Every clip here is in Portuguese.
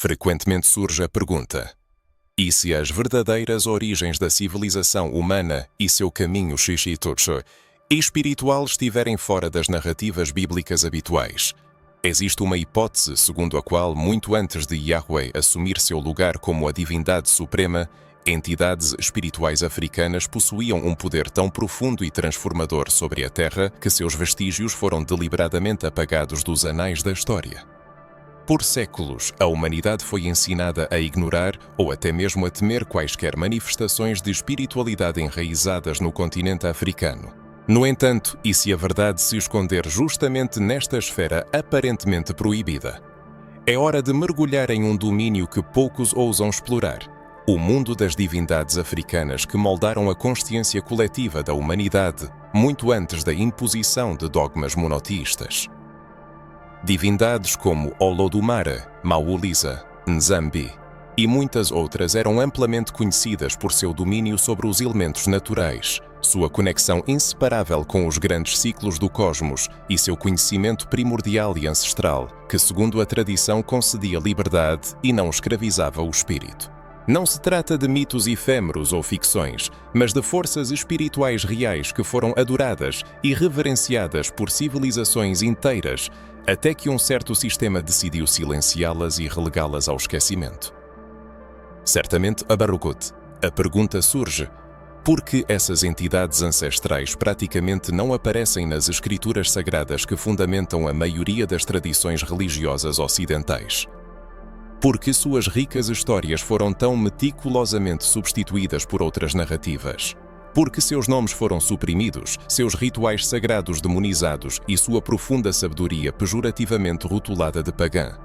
Frequentemente surge a pergunta: e se as verdadeiras origens da civilização humana e seu caminho Shishitotsu espiritual estiverem fora das narrativas bíblicas habituais? Existe uma hipótese segundo a qual, muito antes de Yahweh assumir seu lugar como a divindade suprema, entidades espirituais africanas possuíam um poder tão profundo e transformador sobre a Terra que seus vestígios foram deliberadamente apagados dos anais da história. Por séculos, a humanidade foi ensinada a ignorar ou até mesmo a temer quaisquer manifestações de espiritualidade enraizadas no continente africano. No entanto, e se a verdade se esconder justamente nesta esfera aparentemente proibida? É hora de mergulhar em um domínio que poucos ousam explorar: o mundo das divindades africanas que moldaram a consciência coletiva da humanidade muito antes da imposição de dogmas monoteístas. Divindades como Olodumare, Mauulisa, Nzambi e muitas outras eram amplamente conhecidas por seu domínio sobre os elementos naturais, sua conexão inseparável com os grandes ciclos do cosmos e seu conhecimento primordial e ancestral, que, segundo a tradição, concedia liberdade e não escravizava o espírito. Não se trata de mitos efêmeros ou ficções, mas de forças espirituais reais que foram adoradas e reverenciadas por civilizações inteiras, até que um certo sistema decidiu silenciá-las e relegá-las ao esquecimento. Certamente, Abarukut, a pergunta surge: por que essas entidades ancestrais praticamente não aparecem nas escrituras sagradas que fundamentam a maioria das tradições religiosas ocidentais? Por que suas ricas histórias foram tão meticulosamente substituídas por outras narrativas? Por que seus nomes foram suprimidos, seus rituais sagrados demonizados e sua profunda sabedoria pejorativamente rotulada de pagã?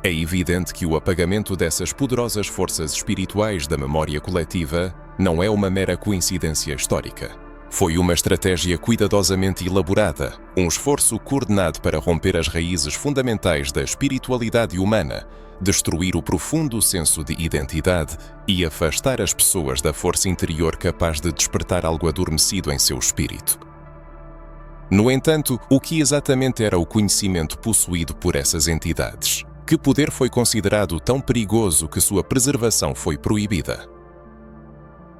É evidente que o apagamento dessas poderosas forças espirituais da memória coletiva não é uma mera coincidência histórica. Foi uma estratégia cuidadosamente elaborada, um esforço coordenado para romper as raízes fundamentais da espiritualidade humana, destruir o profundo senso de identidade e afastar as pessoas da força interior capaz de despertar algo adormecido em seu espírito. No entanto, o que exatamente era o conhecimento possuído por essas entidades? Que poder foi considerado tão perigoso que sua preservação foi proibida?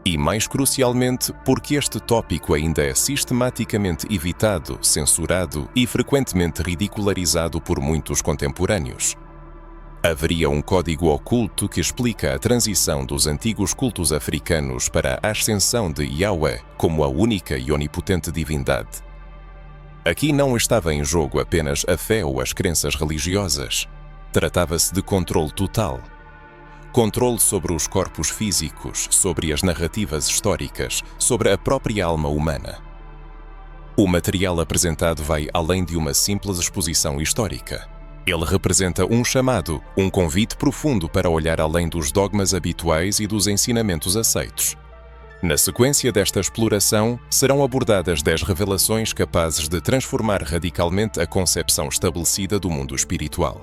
E, mais crucialmente, porque este tópico ainda é sistematicamente evitado, censurado e frequentemente ridicularizado por muitos contemporâneos? Haveria um código oculto que explica a transição dos antigos cultos africanos para a ascensão de Yahweh como a única e onipotente divindade. Aqui não estava em jogo apenas a fé ou as crenças religiosas. Tratava-se de controle total. Controle sobre os corpos físicos, sobre as narrativas históricas, sobre a própria alma humana. O material apresentado vai além de uma simples exposição histórica. Ele representa um chamado, um convite profundo para olhar além dos dogmas habituais e dos ensinamentos aceitos. Na sequência desta exploração, serão abordadas 10 revelações capazes de transformar radicalmente a concepção estabelecida do mundo espiritual.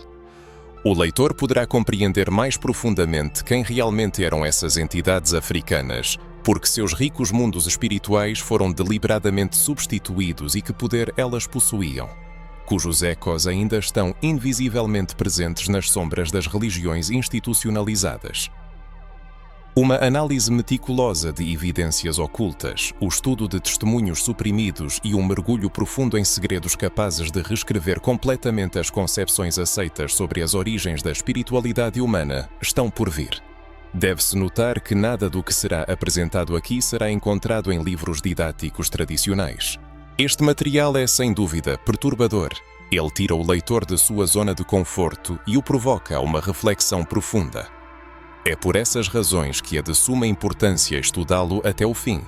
O leitor poderá compreender mais profundamente quem realmente eram essas entidades africanas, porque seus ricos mundos espirituais foram deliberadamente substituídos e que poder elas possuíam, cujos ecos ainda estão invisivelmente presentes nas sombras das religiões institucionalizadas. Uma análise meticulosa de evidências ocultas, o estudo de testemunhos suprimidos e um mergulho profundo em segredos capazes de reescrever completamente as concepções aceitas sobre as origens da espiritualidade humana estão por vir. Deve-se notar que nada do que será apresentado aqui será encontrado em livros didáticos tradicionais. Este material é, sem dúvida, perturbador. Ele tira o leitor de sua zona de conforto e o provoca a uma reflexão profunda. É por essas razões que é de suma importância estudá-lo até o fim.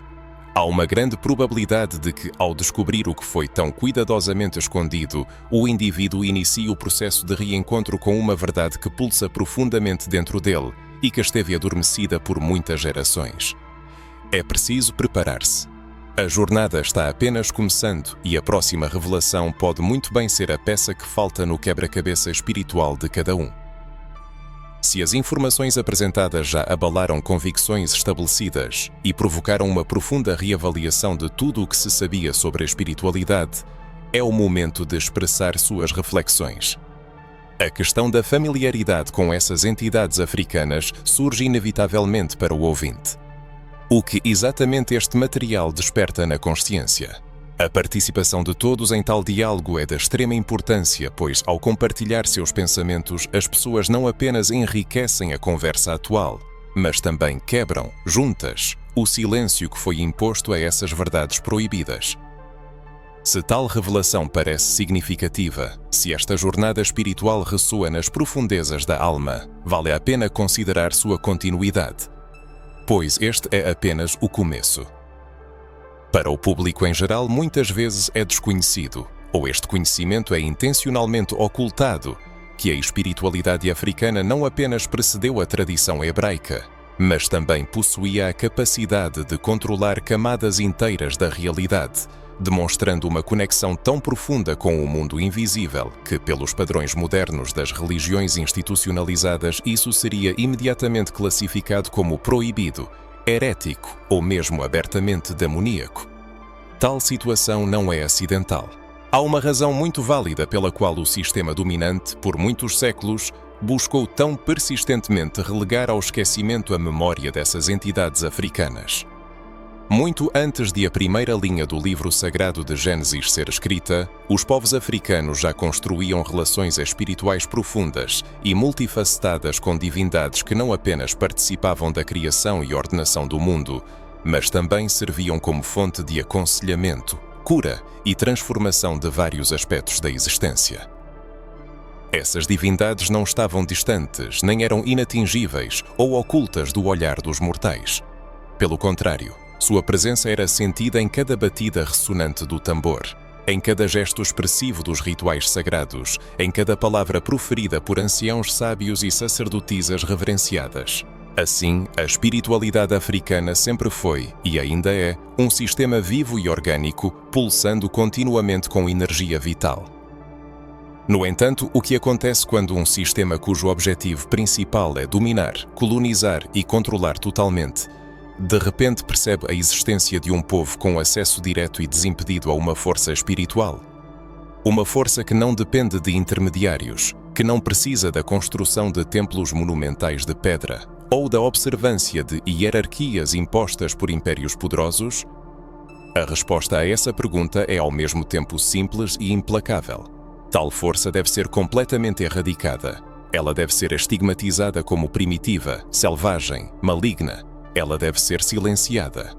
Há uma grande probabilidade de que, ao descobrir o que foi tão cuidadosamente escondido, o indivíduo inicie o processo de reencontro com uma verdade que pulsa profundamente dentro dele e que esteve adormecida por muitas gerações. É preciso preparar-se. A jornada está apenas começando e a próxima revelação pode muito bem ser a peça que falta no quebra-cabeça espiritual de cada um. Se as informações apresentadas já abalaram convicções estabelecidas e provocaram uma profunda reavaliação de tudo o que se sabia sobre a espiritualidade, é o momento de expressar suas reflexões. A questão da familiaridade com essas entidades africanas surge inevitavelmente para o ouvinte. O que exatamente este material desperta na consciência? A participação de todos em tal diálogo é de extrema importância, pois, ao compartilhar seus pensamentos, as pessoas não apenas enriquecem a conversa atual, mas também quebram, juntas, o silêncio que foi imposto a essas verdades proibidas. Se tal revelação parece significativa, se esta jornada espiritual ressoa nas profundezas da alma, vale a pena considerar sua continuidade, pois este é apenas o começo. Para o público em geral, muitas vezes é desconhecido, ou este conhecimento é intencionalmente ocultado, que a espiritualidade africana não apenas precedeu a tradição hebraica, mas também possuía a capacidade de controlar camadas inteiras da realidade, demonstrando uma conexão tão profunda com o mundo invisível que, pelos padrões modernos das religiões institucionalizadas, isso seria imediatamente classificado como proibido, herético ou mesmo abertamente demoníaco. Tal situação não é acidental. Há uma razão muito válida pela qual o sistema dominante, por muitos séculos, buscou tão persistentemente relegar ao esquecimento a memória dessas entidades africanas. Muito antes de a primeira linha do livro sagrado de Gênesis ser escrita, os povos africanos já construíam relações espirituais profundas e multifacetadas com divindades que não apenas participavam da criação e ordenação do mundo, mas também serviam como fonte de aconselhamento, cura e transformação de vários aspectos da existência. Essas divindades não estavam distantes, nem eram inatingíveis ou ocultas do olhar dos mortais. Pelo contrário, sua presença era sentida em cada batida ressonante do tambor, em cada gesto expressivo dos rituais sagrados, em cada palavra proferida por anciãos sábios e sacerdotisas reverenciadas. Assim, a espiritualidade africana sempre foi, e ainda é, um sistema vivo e orgânico, pulsando continuamente com energia vital. No entanto, o que acontece quando um sistema cujo objetivo principal é dominar, colonizar e controlar totalmente, de repente percebe a existência de um povo com acesso direto e desimpedido a uma força espiritual? Uma força que não depende de intermediários, que não precisa da construção de templos monumentais de pedra, ou da observância de hierarquias impostas por impérios poderosos? A resposta a essa pergunta é ao mesmo tempo simples e implacável. Tal força deve ser completamente erradicada. Ela deve ser estigmatizada como primitiva, selvagem, maligna. Ela deve ser silenciada.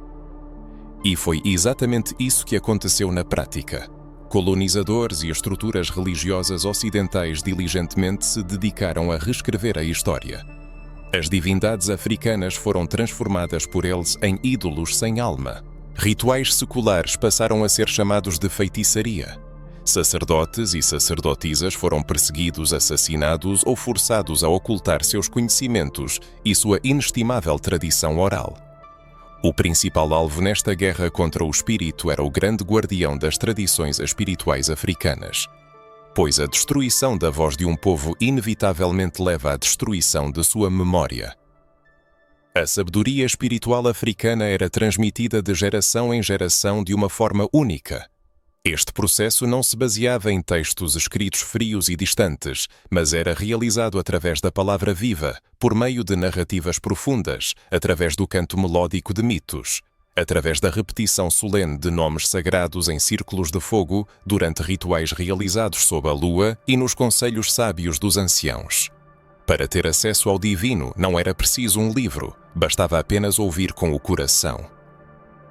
E foi exatamente isso que aconteceu na prática. Colonizadores e estruturas religiosas ocidentais diligentemente se dedicaram a reescrever a história. As divindades africanas foram transformadas por eles em ídolos sem alma. Rituais seculares passaram a ser chamados de feitiçaria. Sacerdotes e sacerdotisas foram perseguidos, assassinados ou forçados a ocultar seus conhecimentos e sua inestimável tradição oral. O principal alvo nesta guerra contra o espírito era o grande guardião das tradições espirituais africanas, pois a destruição da voz de um povo inevitavelmente leva à destruição de sua memória. A sabedoria espiritual africana era transmitida de geração em geração de uma forma única. Este processo não se baseava em textos escritos frios e distantes, mas era realizado através da palavra viva, por meio de narrativas profundas, através do canto melódico de mitos, através da repetição solene de nomes sagrados em círculos de fogo durante rituais realizados sob a lua e nos conselhos sábios dos anciãos. Para ter acesso ao divino não era preciso um livro, bastava apenas ouvir com o coração.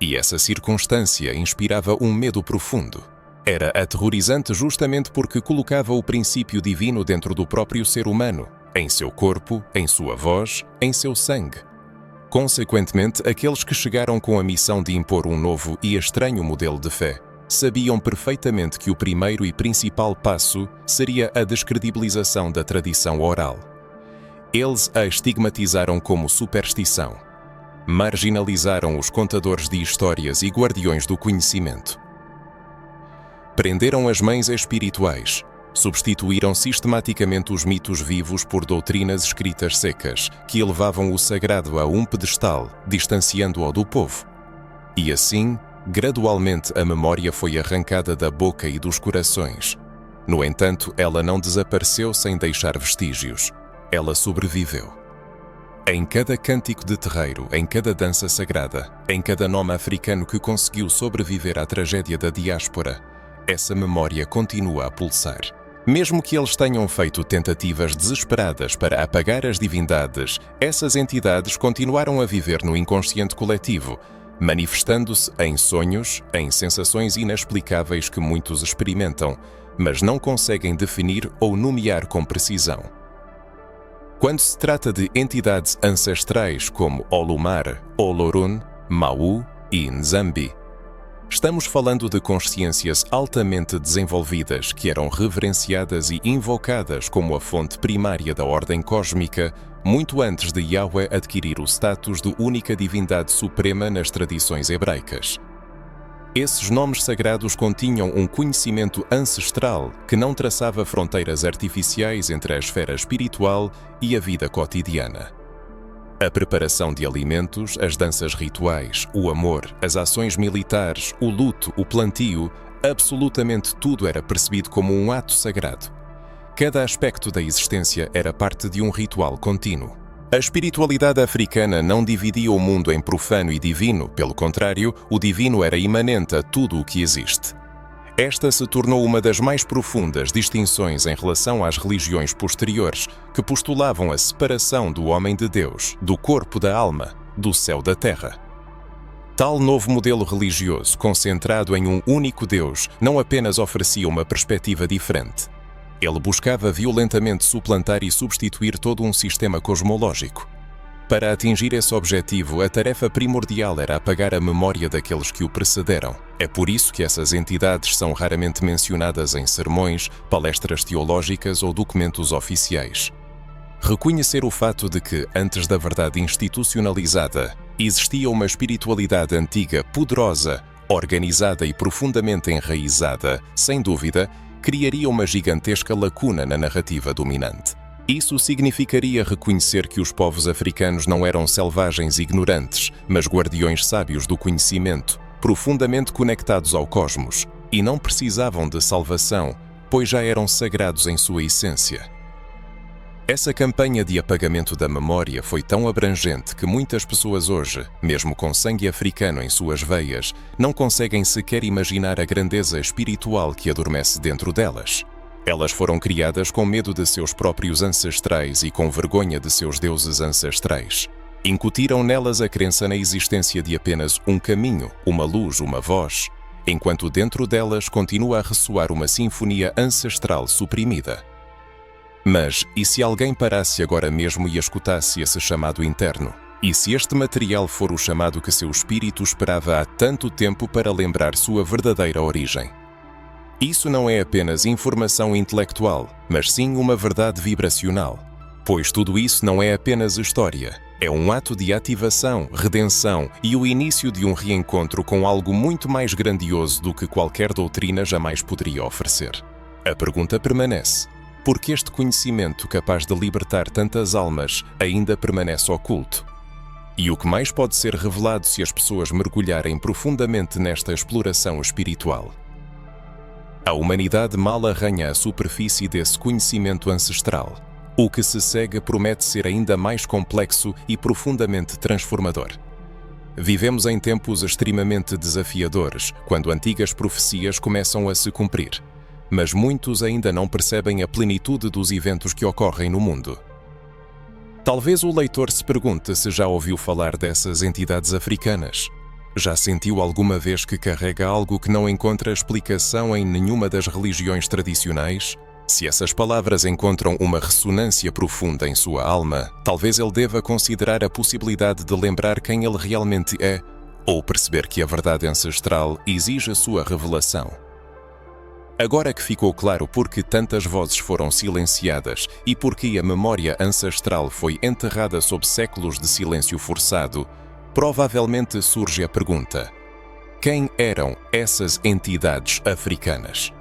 E essa circunstância inspirava um medo profundo. Era aterrorizante justamente porque colocava o princípio divino dentro do próprio ser humano, em seu corpo, em sua voz, em seu sangue. Consequentemente, aqueles que chegaram com a missão de impor um novo e estranho modelo de fé, sabiam perfeitamente que o primeiro e principal passo seria a descredibilização da tradição oral. Eles a estigmatizaram como superstição. Marginalizaram os contadores de histórias e guardiões do conhecimento. Prenderam as mães espirituais, substituíram sistematicamente os mitos vivos por doutrinas escritas secas, que elevavam o sagrado a um pedestal, distanciando-o do povo. E assim, gradualmente a memória foi arrancada da boca e dos corações. No entanto, ela não desapareceu sem deixar vestígios. Ela sobreviveu. Em cada cântico de terreiro, em cada dança sagrada, em cada nome africano que conseguiu sobreviver à tragédia da diáspora, essa memória continua a pulsar. Mesmo que eles tenham feito tentativas desesperadas para apagar as divindades, essas entidades continuaram a viver no inconsciente coletivo, manifestando-se em sonhos, em sensações inexplicáveis que muitos experimentam, mas não conseguem definir ou nomear com precisão. Quando se trata de entidades ancestrais como Olumar, Olorun, Mau e Nzambi, estamos falando de consciências altamente desenvolvidas que eram reverenciadas e invocadas como a fonte primária da ordem cósmica muito antes de Yahweh adquirir o status de única divindade suprema nas tradições hebraicas. Esses nomes sagrados continham um conhecimento ancestral que não traçava fronteiras artificiais entre a esfera espiritual e a vida cotidiana. A preparação de alimentos, as danças rituais, o amor, as ações militares, o luto, o plantio, absolutamente tudo era percebido como um ato sagrado. Cada aspecto da existência era parte de um ritual contínuo. A espiritualidade africana não dividia o mundo em profano e divino, pelo contrário, o divino era imanente a tudo o que existe. Esta se tornou uma das mais profundas distinções em relação às religiões posteriores, que postulavam a separação do homem de Deus, do corpo da alma, do céu da terra. Tal novo modelo religioso, concentrado em um único Deus, não apenas oferecia uma perspectiva diferente. Ele buscava violentamente suplantar e substituir todo um sistema cosmológico. Para atingir esse objetivo, a tarefa primordial era apagar a memória daqueles que o precederam. É por isso que essas entidades são raramente mencionadas em sermões, palestras teológicas ou documentos oficiais. Reconhecer o fato de que, antes da verdade institucionalizada, existia uma espiritualidade antiga, poderosa, organizada e profundamente enraizada, sem dúvida, criaria uma gigantesca lacuna na narrativa dominante. Isso significaria reconhecer que os povos africanos não eram selvagens ignorantes, mas guardiões sábios do conhecimento, profundamente conectados ao cosmos, e não precisavam de salvação, pois já eram sagrados em sua essência. Essa campanha de apagamento da memória foi tão abrangente que muitas pessoas hoje, mesmo com sangue africano em suas veias, não conseguem sequer imaginar a grandeza espiritual que adormece dentro delas. Elas foram criadas com medo de seus próprios ancestrais e com vergonha de seus deuses ancestrais. Incutiram nelas a crença na existência de apenas um caminho, uma luz, uma voz, enquanto dentro delas continua a ressoar uma sinfonia ancestral suprimida. Mas, e se alguém parasse agora mesmo e escutasse esse chamado interno? E se este material for o chamado que seu espírito esperava há tanto tempo para lembrar sua verdadeira origem? Isso não é apenas informação intelectual, mas sim uma verdade vibracional. Pois tudo isso não é apenas história. É um ato de ativação, redenção e o início de um reencontro com algo muito mais grandioso do que qualquer doutrina jamais poderia oferecer. A pergunta permanece: por que este conhecimento capaz de libertar tantas almas ainda permanece oculto? E o que mais pode ser revelado se as pessoas mergulharem profundamente nesta exploração espiritual? A humanidade mal arranha a superfície desse conhecimento ancestral. O que se segue promete ser ainda mais complexo e profundamente transformador. Vivemos em tempos extremamente desafiadores, quando antigas profecias começam a se cumprir. Mas muitos ainda não percebem a plenitude dos eventos que ocorrem no mundo. Talvez o leitor se pergunte se já ouviu falar dessas entidades africanas. Já sentiu alguma vez que carrega algo que não encontra explicação em nenhuma das religiões tradicionais? Se essas palavras encontram uma ressonância profunda em sua alma, talvez ele deva considerar a possibilidade de lembrar quem ele realmente é, ou perceber que a verdade ancestral exige a sua revelação. Agora que ficou claro por que tantas vozes foram silenciadas e por que a memória ancestral foi enterrada sob séculos de silêncio forçado, provavelmente surge a pergunta: quem eram essas entidades africanas?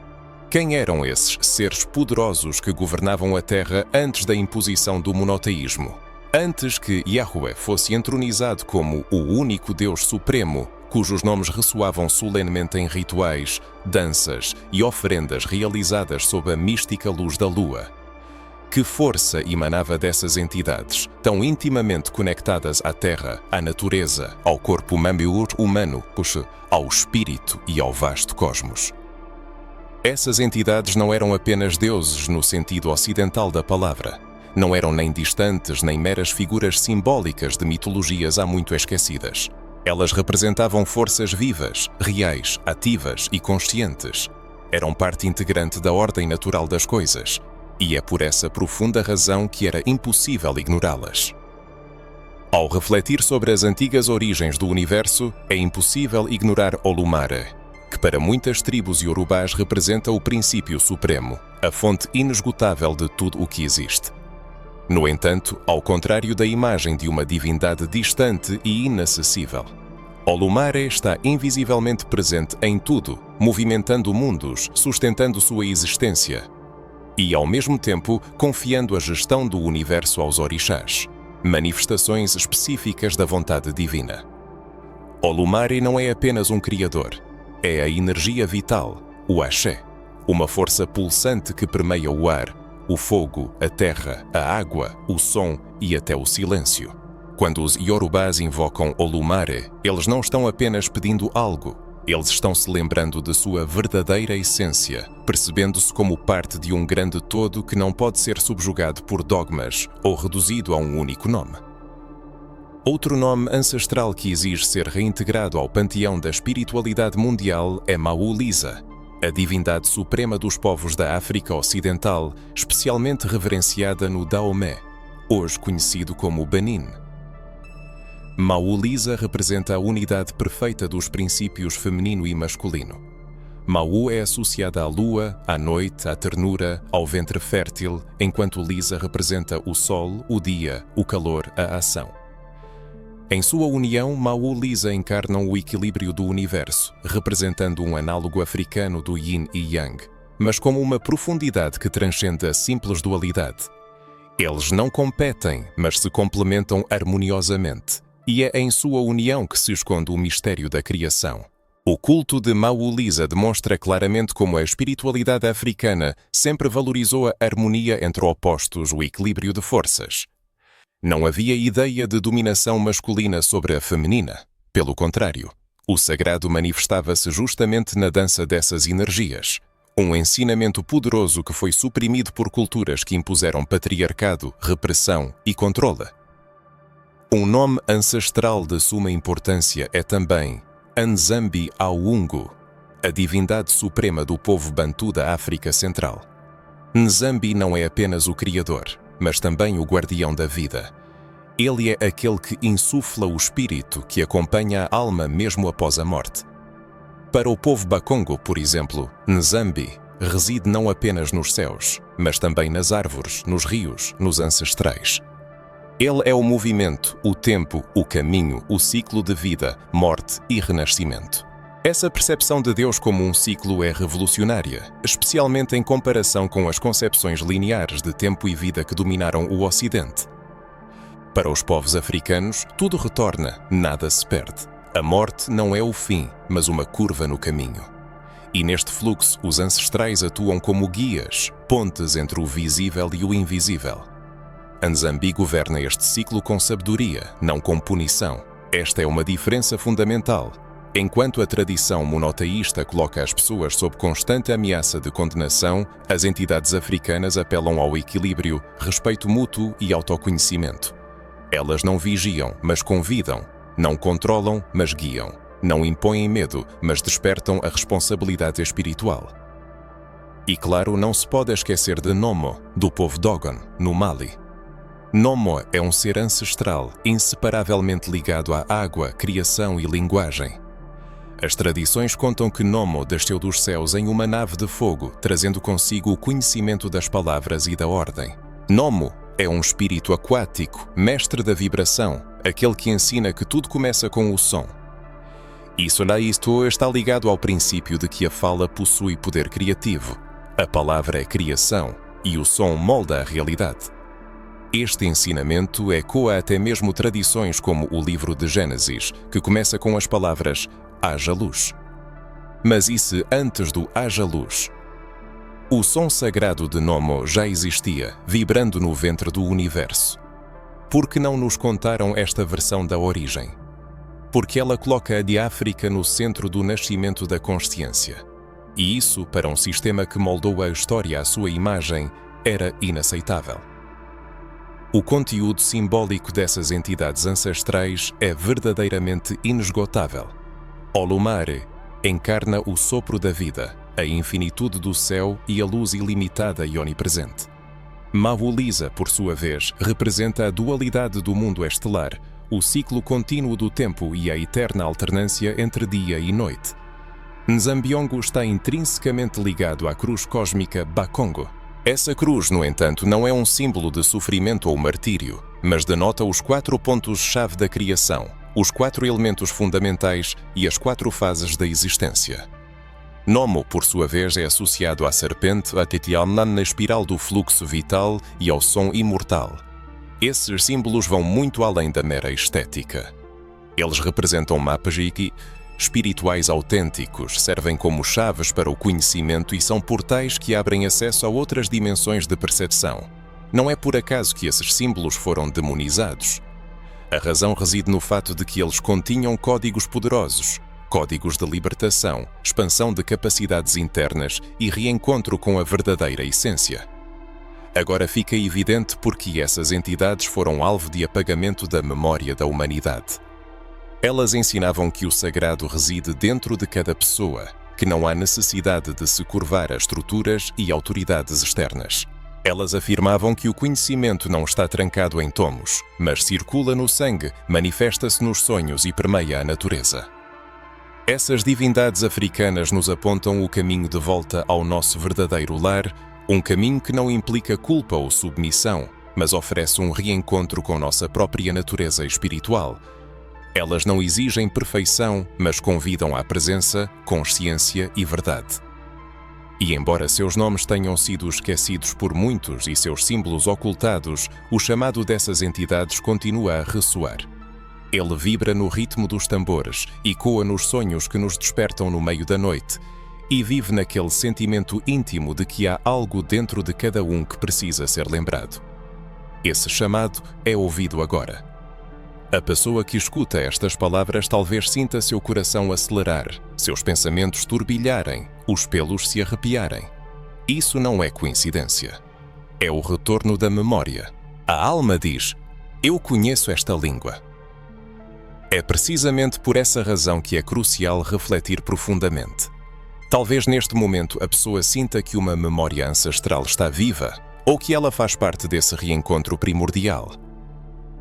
Quem eram esses seres poderosos que governavam a Terra antes da imposição do monoteísmo? Antes que Yahweh fosse entronizado como o único Deus supremo, cujos nomes ressoavam solenemente em rituais, danças e oferendas realizadas sob a mística luz da lua. Que força emanava dessas entidades, tão intimamente conectadas à terra, à natureza, ao corpo humano, ao espírito e ao vasto cosmos? Essas entidades não eram apenas deuses no sentido ocidental da palavra. Não eram nem distantes nem meras figuras simbólicas de mitologias há muito esquecidas. Elas representavam forças vivas, reais, ativas e conscientes. Eram parte integrante da ordem natural das coisas. E é por essa profunda razão que era impossível ignorá-las. Ao refletir sobre as antigas origens do universo, é impossível ignorar Olumare, que para muitas tribos iorubás representa o princípio supremo, a fonte inesgotável de tudo o que existe. No entanto, ao contrário da imagem de uma divindade distante e inacessível, Olumare está invisivelmente presente em tudo, movimentando mundos, sustentando sua existência, e, ao mesmo tempo, confiando a gestão do universo aos orixás, manifestações específicas da vontade divina. Olumare não é apenas um criador, é a energia vital, o axé, uma força pulsante que permeia o ar, o fogo, a terra, a água, o som e até o silêncio. Quando os iorubás invocam Olumare, eles não estão apenas pedindo algo, eles estão se lembrando de sua verdadeira essência, percebendo-se como parte de um grande todo que não pode ser subjugado por dogmas ou reduzido a um único nome. Outro nome ancestral que exige ser reintegrado ao panteão da espiritualidade mundial é Mawu-Lisa, a divindade suprema dos povos da África Ocidental, especialmente reverenciada no Daomé, hoje conhecido como Benin. Mawu-Lisa representa a unidade perfeita dos princípios feminino e masculino. Mawu é associada à lua, à noite, à ternura, ao ventre fértil, enquanto Lisa representa o sol, o dia, o calor, a ação. Em sua união, Mawu-Lisa encarnam o equilíbrio do universo, representando um análogo africano do Yin e Yang, mas como uma profundidade que transcende a simples dualidade. Eles não competem, mas se complementam harmoniosamente. E é em sua união que se esconde o mistério da criação. O culto de Mawu-Lisa demonstra claramente como a espiritualidade africana sempre valorizou a harmonia entre opostos, o equilíbrio de forças. Não havia ideia de dominação masculina sobre a feminina. Pelo contrário, o sagrado manifestava-se justamente na dança dessas energias. Um ensinamento poderoso que foi suprimido por culturas que impuseram patriarcado, repressão e controle. Um nome ancestral de suma importância é também Nzambi Aoungo, a divindade suprema do povo bantu da África Central. Nzambi não é apenas o criador, mas também o guardião da vida. Ele é aquele que insufla o espírito que acompanha a alma mesmo após a morte. Para o povo Bakongo, por exemplo, Nzambi reside não apenas nos céus, mas também nas árvores, nos rios, nos ancestrais. Ele é o movimento, o tempo, o caminho, o ciclo de vida, morte e renascimento. Essa percepção de Deus como um ciclo é revolucionária, especialmente em comparação com as concepções lineares de tempo e vida que dominaram o Ocidente. Para os povos africanos, tudo retorna, nada se perde. A morte não é o fim, mas uma curva no caminho. E neste fluxo, os ancestrais atuam como guias, pontes entre o visível e o invisível. Nzambi governa este ciclo com sabedoria, não com punição. Esta é uma diferença fundamental. Enquanto a tradição monoteísta coloca as pessoas sob constante ameaça de condenação, as entidades africanas apelam ao equilíbrio, respeito mútuo e autoconhecimento. Elas não vigiam, mas convidam. Não controlam, mas guiam. Não impõem medo, mas despertam a responsabilidade espiritual. E claro, não se pode esquecer de Nomo, do povo Dogon, no Mali. Nomo é um ser ancestral, inseparavelmente ligado à água, criação e linguagem. As tradições contam que Nomo desceu dos céus em uma nave de fogo, trazendo consigo o conhecimento das palavras e da ordem. Nomo é um espírito aquático, mestre da vibração, aquele que ensina que tudo começa com o som. Isso está ligado ao princípio de que a fala possui poder criativo. A palavra é criação e o som molda a realidade. Este ensinamento ecoa até mesmo tradições como o livro de Gênesis, que começa com as palavras haja luz. Mas e se antes do haja luz, o som sagrado de Nomo já existia, vibrando no ventre do universo? Por que não nos contaram esta versão da origem? Porque ela coloca a diáfrica no centro do nascimento da consciência. E isso, para um sistema que moldou a história à sua imagem, era inaceitável. O conteúdo simbólico dessas entidades ancestrais é verdadeiramente inesgotável. Olumare encarna o sopro da vida, a infinitude do céu e a luz ilimitada e onipresente. Mawulisa, por sua vez, representa a dualidade do mundo estelar, o ciclo contínuo do tempo e a eterna alternância entre dia e noite. Nzambiongo está intrinsecamente ligado à cruz cósmica Bakongo. Essa cruz, no entanto, não é um símbolo de sofrimento ou martírio, mas denota os 4 pontos-chave da criação, os 4 elementos fundamentais e as 4 fases da existência. Nomo, por sua vez, é associado à serpente, a Tetiamnan na espiral do fluxo vital e ao som imortal. Esses símbolos vão muito além da mera estética. Eles representam mapas espirituais autênticos, servem como chaves para o conhecimento e são portais que abrem acesso a outras dimensões de percepção. Não é por acaso que esses símbolos foram demonizados. A razão reside no fato de que eles continham códigos poderosos, códigos de libertação, expansão de capacidades internas e reencontro com a verdadeira essência. Agora fica evidente porque essas entidades foram alvo de apagamento da memória da humanidade. Elas ensinavam que o sagrado reside dentro de cada pessoa, que não há necessidade de se curvar a estruturas e autoridades externas. Elas afirmavam que o conhecimento não está trancado em tomos, mas circula no sangue, manifesta-se nos sonhos e permeia a natureza. Essas divindades africanas nos apontam o caminho de volta ao nosso verdadeiro lar, um caminho que não implica culpa ou submissão, mas oferece um reencontro com nossa própria natureza espiritual. Elas não exigem perfeição, mas convidam à presença, consciência e verdade. E embora seus nomes tenham sido esquecidos por muitos e seus símbolos ocultados, o chamado dessas entidades continua a ressoar. Ele vibra no ritmo dos tambores, ecoa nos sonhos que nos despertam no meio da noite e vive naquele sentimento íntimo de que há algo dentro de cada um que precisa ser lembrado. Esse chamado é ouvido agora. A pessoa que escuta estas palavras talvez sinta seu coração acelerar, seus pensamentos turbilharem, os pelos se arrepiarem. Isso não é coincidência. É o retorno da memória. A alma diz: eu conheço esta língua. É precisamente por essa razão que é crucial refletir profundamente. Talvez neste momento a pessoa sinta que uma memória ancestral está viva ou que ela faz parte desse reencontro primordial.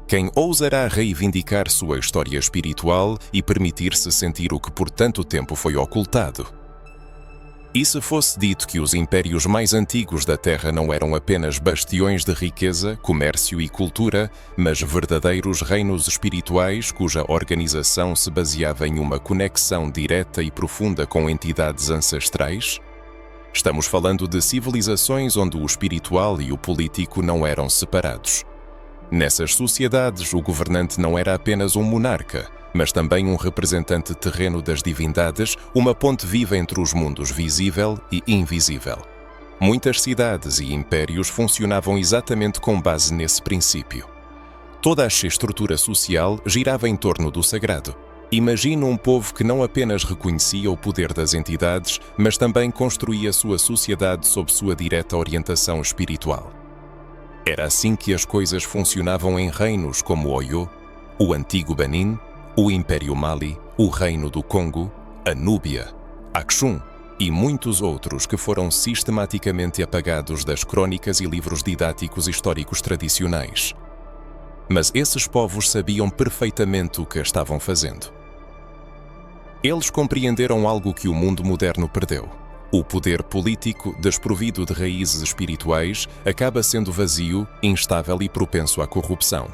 Quem ousará reivindicar sua história espiritual e permitir-se sentir o que por tanto tempo foi ocultado? E se fosse dito que os impérios mais antigos da Terra não eram apenas bastiões de riqueza, comércio e cultura, mas verdadeiros reinos espirituais cuja organização se baseava em uma conexão direta e profunda com entidades ancestrais? Estamos falando de civilizações onde o espiritual e o político não eram separados. Nessas sociedades, o governante não era apenas um monarca, mas também um representante terreno das divindades, uma ponte viva entre os mundos visível e invisível. Muitas cidades e impérios funcionavam exatamente com base nesse princípio. Toda a sua estrutura social girava em torno do sagrado. Imagina um povo que não apenas reconhecia o poder das entidades, mas também construía sua sociedade sob sua direta orientação espiritual. Era assim que as coisas funcionavam em reinos como Oyo, o antigo Benin, o Império Mali, o Reino do Congo, a Núbia, Aksum e muitos outros que foram sistematicamente apagados das crônicas e livros didáticos históricos tradicionais. Mas esses povos sabiam perfeitamente o que estavam fazendo. Eles compreenderam algo que o mundo moderno perdeu. O poder político, desprovido de raízes espirituais, acaba sendo vazio, instável e propenso à corrupção.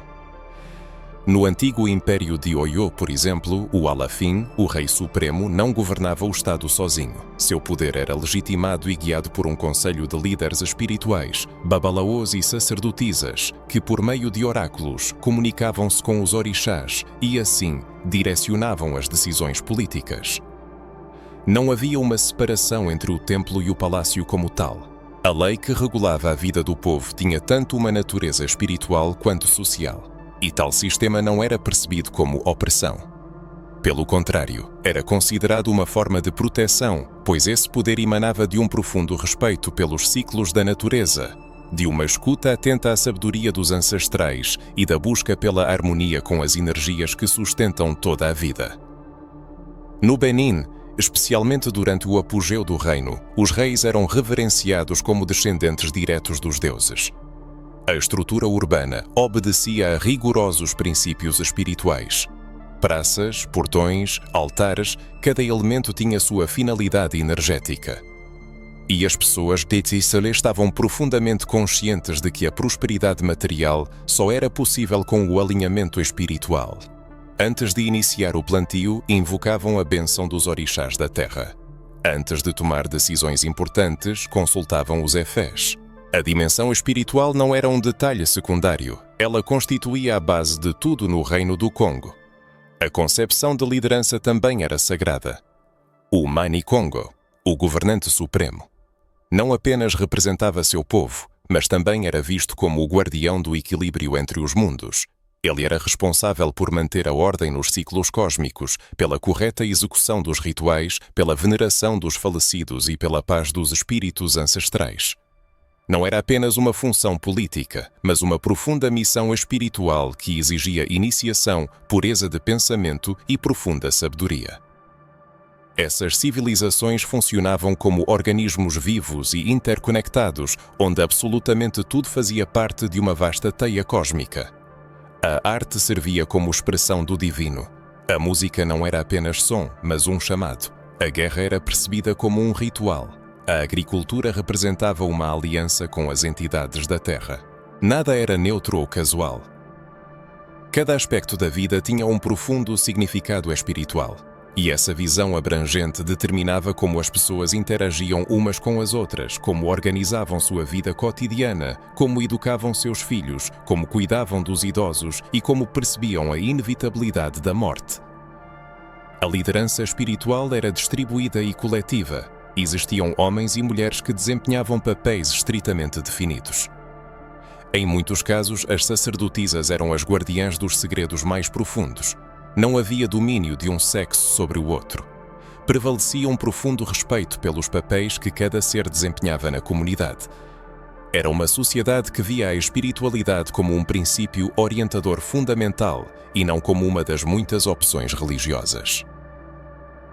No antigo Império de Oyo, por exemplo, o Alafin, o rei supremo, não governava o Estado sozinho. Seu poder era legitimado e guiado por um conselho de líderes espirituais, babalaôs e sacerdotisas, que por meio de oráculos comunicavam-se com os orixás e, assim, direcionavam as decisões políticas. Não havia uma separação entre o templo e o palácio como tal. A lei que regulava a vida do povo tinha tanto uma natureza espiritual quanto social. E tal sistema não era percebido como opressão. Pelo contrário, era considerado uma forma de proteção, pois esse poder emanava de um profundo respeito pelos ciclos da natureza, de uma escuta atenta à sabedoria dos ancestrais e da busca pela harmonia com as energias que sustentam toda a vida. No Benin, especialmente durante o apogeu do reino, os reis eram reverenciados como descendentes diretos dos deuses. A estrutura urbana obedecia a rigorosos princípios espirituais. Praças, portões, altares, cada elemento tinha sua finalidade energética. E as pessoas de Tetsile estavam profundamente conscientes de que a prosperidade material só era possível com o alinhamento espiritual. Antes de iniciar o plantio, invocavam a bênção dos orixás da terra. Antes de tomar decisões importantes, consultavam os efés. A dimensão espiritual não era um detalhe secundário, ela constituía a base de tudo no reino do Congo. A concepção de liderança também era sagrada. O Mani Congo, o governante supremo, não apenas representava seu povo, mas também era visto como o guardião do equilíbrio entre os mundos. Ele era responsável por manter a ordem nos ciclos cósmicos, pela correta execução dos rituais, pela veneração dos falecidos e pela paz dos espíritos ancestrais. Não era apenas uma função política, mas uma profunda missão espiritual que exigia iniciação, pureza de pensamento e profunda sabedoria. Essas civilizações funcionavam como organismos vivos e interconectados, onde absolutamente tudo fazia parte de uma vasta teia cósmica. A arte servia como expressão do divino. A música não era apenas som, mas um chamado. A guerra era percebida como um ritual. A agricultura representava uma aliança com as entidades da terra. Nada era neutro ou casual. Cada aspecto da vida tinha um profundo significado espiritual, e essa visão abrangente determinava como as pessoas interagiam umas com as outras, como organizavam sua vida cotidiana, como educavam seus filhos, como cuidavam dos idosos e como percebiam a inevitabilidade da morte. A liderança espiritual era distribuída e coletiva. Existiam homens e mulheres que desempenhavam papéis estritamente definidos. Em muitos casos, as sacerdotisas eram as guardiãs dos segredos mais profundos. Não havia domínio de um sexo sobre o outro. Prevalecia um profundo respeito pelos papéis que cada ser desempenhava na comunidade. Era uma sociedade que via a espiritualidade como um princípio orientador fundamental e não como uma das muitas opções religiosas.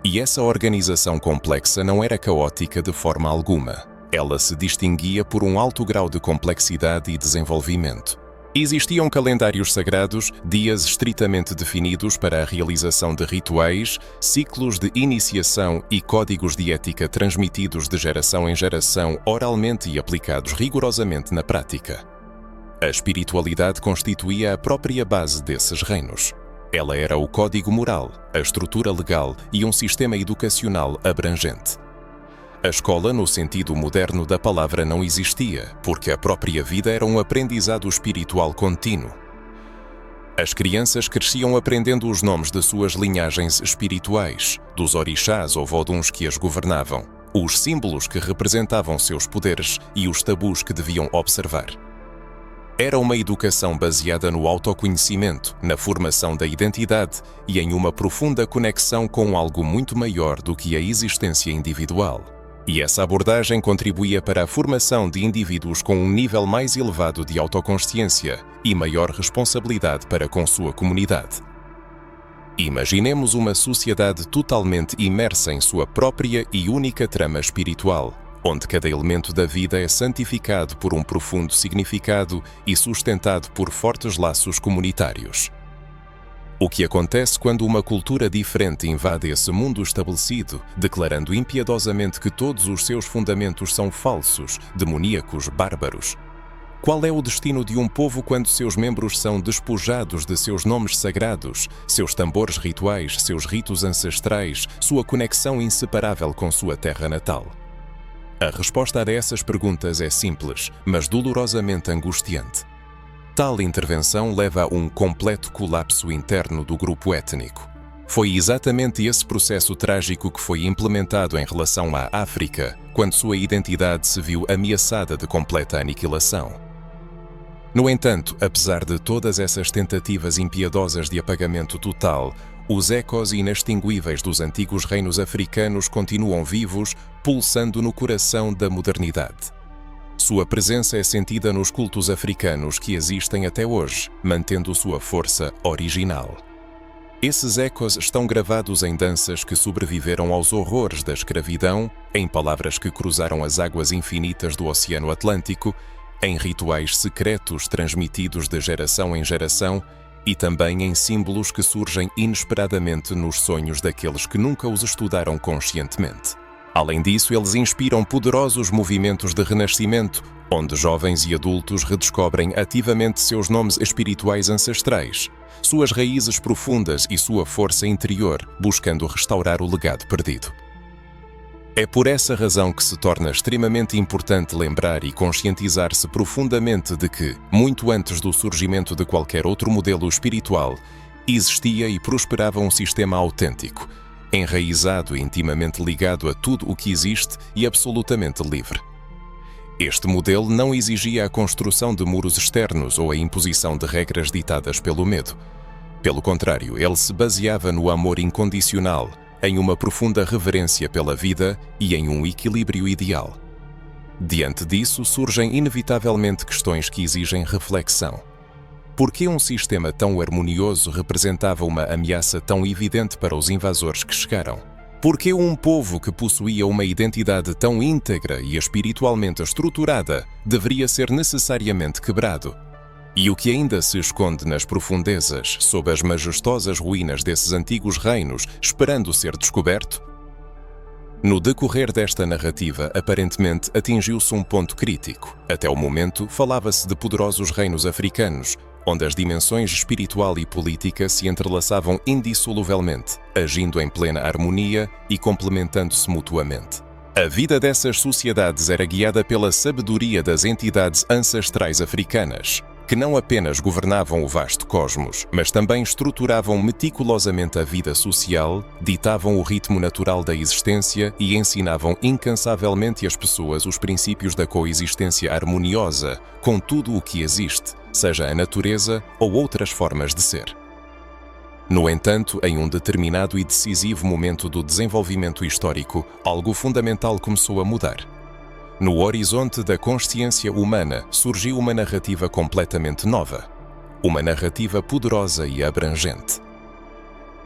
E essa organização complexa não era caótica de forma alguma. Ela se distinguia por um alto grau de complexidade e desenvolvimento. Existiam calendários sagrados, dias estritamente definidos para a realização de rituais, ciclos de iniciação e códigos de ética transmitidos de geração em geração oralmente e aplicados rigorosamente na prática. A espiritualidade constituía a própria base desses reinos. Ela era o código moral, a estrutura legal e um sistema educacional abrangente. A escola, no sentido moderno da palavra, não existia, porque a própria vida era um aprendizado espiritual contínuo. As crianças cresciam aprendendo os nomes de suas linhagens espirituais, dos orixás ou voduns que as governavam, os símbolos que representavam seus poderes e os tabus que deviam observar. Era uma educação baseada no autoconhecimento, na formação da identidade e em uma profunda conexão com algo muito maior do que a existência individual. E essa abordagem contribuía para a formação de indivíduos com um nível mais elevado de autoconsciência e maior responsabilidade para com sua comunidade. Imaginemos uma sociedade totalmente imersa em sua própria e única trama espiritual, onde cada elemento da vida é santificado por um profundo significado e sustentado por fortes laços comunitários. O que acontece quando uma cultura diferente invade esse mundo estabelecido, declarando impiedosamente que todos os seus fundamentos são falsos, demoníacos, bárbaros? Qual é o destino de um povo quando seus membros são despojados de seus nomes sagrados, seus tambores rituais, seus ritos ancestrais, sua conexão inseparável com sua terra natal? A resposta a essas perguntas é simples, mas dolorosamente angustiante. Tal intervenção leva a um completo colapso interno do grupo étnico. Foi exatamente esse processo trágico que foi implementado em relação à África, quando sua identidade se viu ameaçada de completa aniquilação. No entanto, apesar de todas essas tentativas impiedosas de apagamento total, os ecos inextinguíveis dos antigos reinos africanos continuam vivos, pulsando no coração da modernidade. Sua presença é sentida nos cultos africanos que existem até hoje, mantendo sua força original. Esses ecos estão gravados em danças que sobreviveram aos horrores da escravidão, em palavras que cruzaram as águas infinitas do Oceano Atlântico, em rituais secretos transmitidos de geração em geração e também em símbolos que surgem inesperadamente nos sonhos daqueles que nunca os estudaram conscientemente. Além disso, eles inspiram poderosos movimentos de renascimento, onde jovens e adultos redescobrem ativamente seus nomes espirituais ancestrais, suas raízes profundas e sua força interior, buscando restaurar o legado perdido. É por essa razão que se torna extremamente importante lembrar e conscientizar-se profundamente de que, muito antes do surgimento de qualquer outro modelo espiritual, existia e prosperava um sistema autêntico, enraizado e intimamente ligado a tudo o que existe e absolutamente livre. Este modelo não exigia a construção de muros externos ou a imposição de regras ditadas pelo medo. Pelo contrário, ele se baseava no amor incondicional, em uma profunda reverência pela vida e em um equilíbrio ideal. Diante disso, surgem inevitavelmente questões que exigem reflexão. Por que um sistema tão harmonioso representava uma ameaça tão evidente para os invasores que chegaram? Por que um povo que possuía uma identidade tão íntegra e espiritualmente estruturada deveria ser necessariamente quebrado? E o que ainda se esconde nas profundezas, sob as majestosas ruínas desses antigos reinos, esperando ser descoberto? No decorrer desta narrativa, aparentemente atingiu-se um ponto crítico. Até o momento, falava-se de poderosos reinos africanos, onde as dimensões espiritual e política se entrelaçavam indissoluvelmente, agindo em plena harmonia e complementando-se mutuamente. A vida dessas sociedades era guiada pela sabedoria das entidades ancestrais africanas, que não apenas governavam o vasto cosmos, mas também estruturavam meticulosamente a vida social, ditavam o ritmo natural da existência e ensinavam incansavelmente às pessoas os princípios da coexistência harmoniosa com tudo o que existe, seja a natureza ou outras formas de ser. No entanto, em um determinado e decisivo momento do desenvolvimento histórico, algo fundamental começou a mudar. No horizonte da consciência humana surgiu uma narrativa completamente nova, uma narrativa poderosa e abrangente.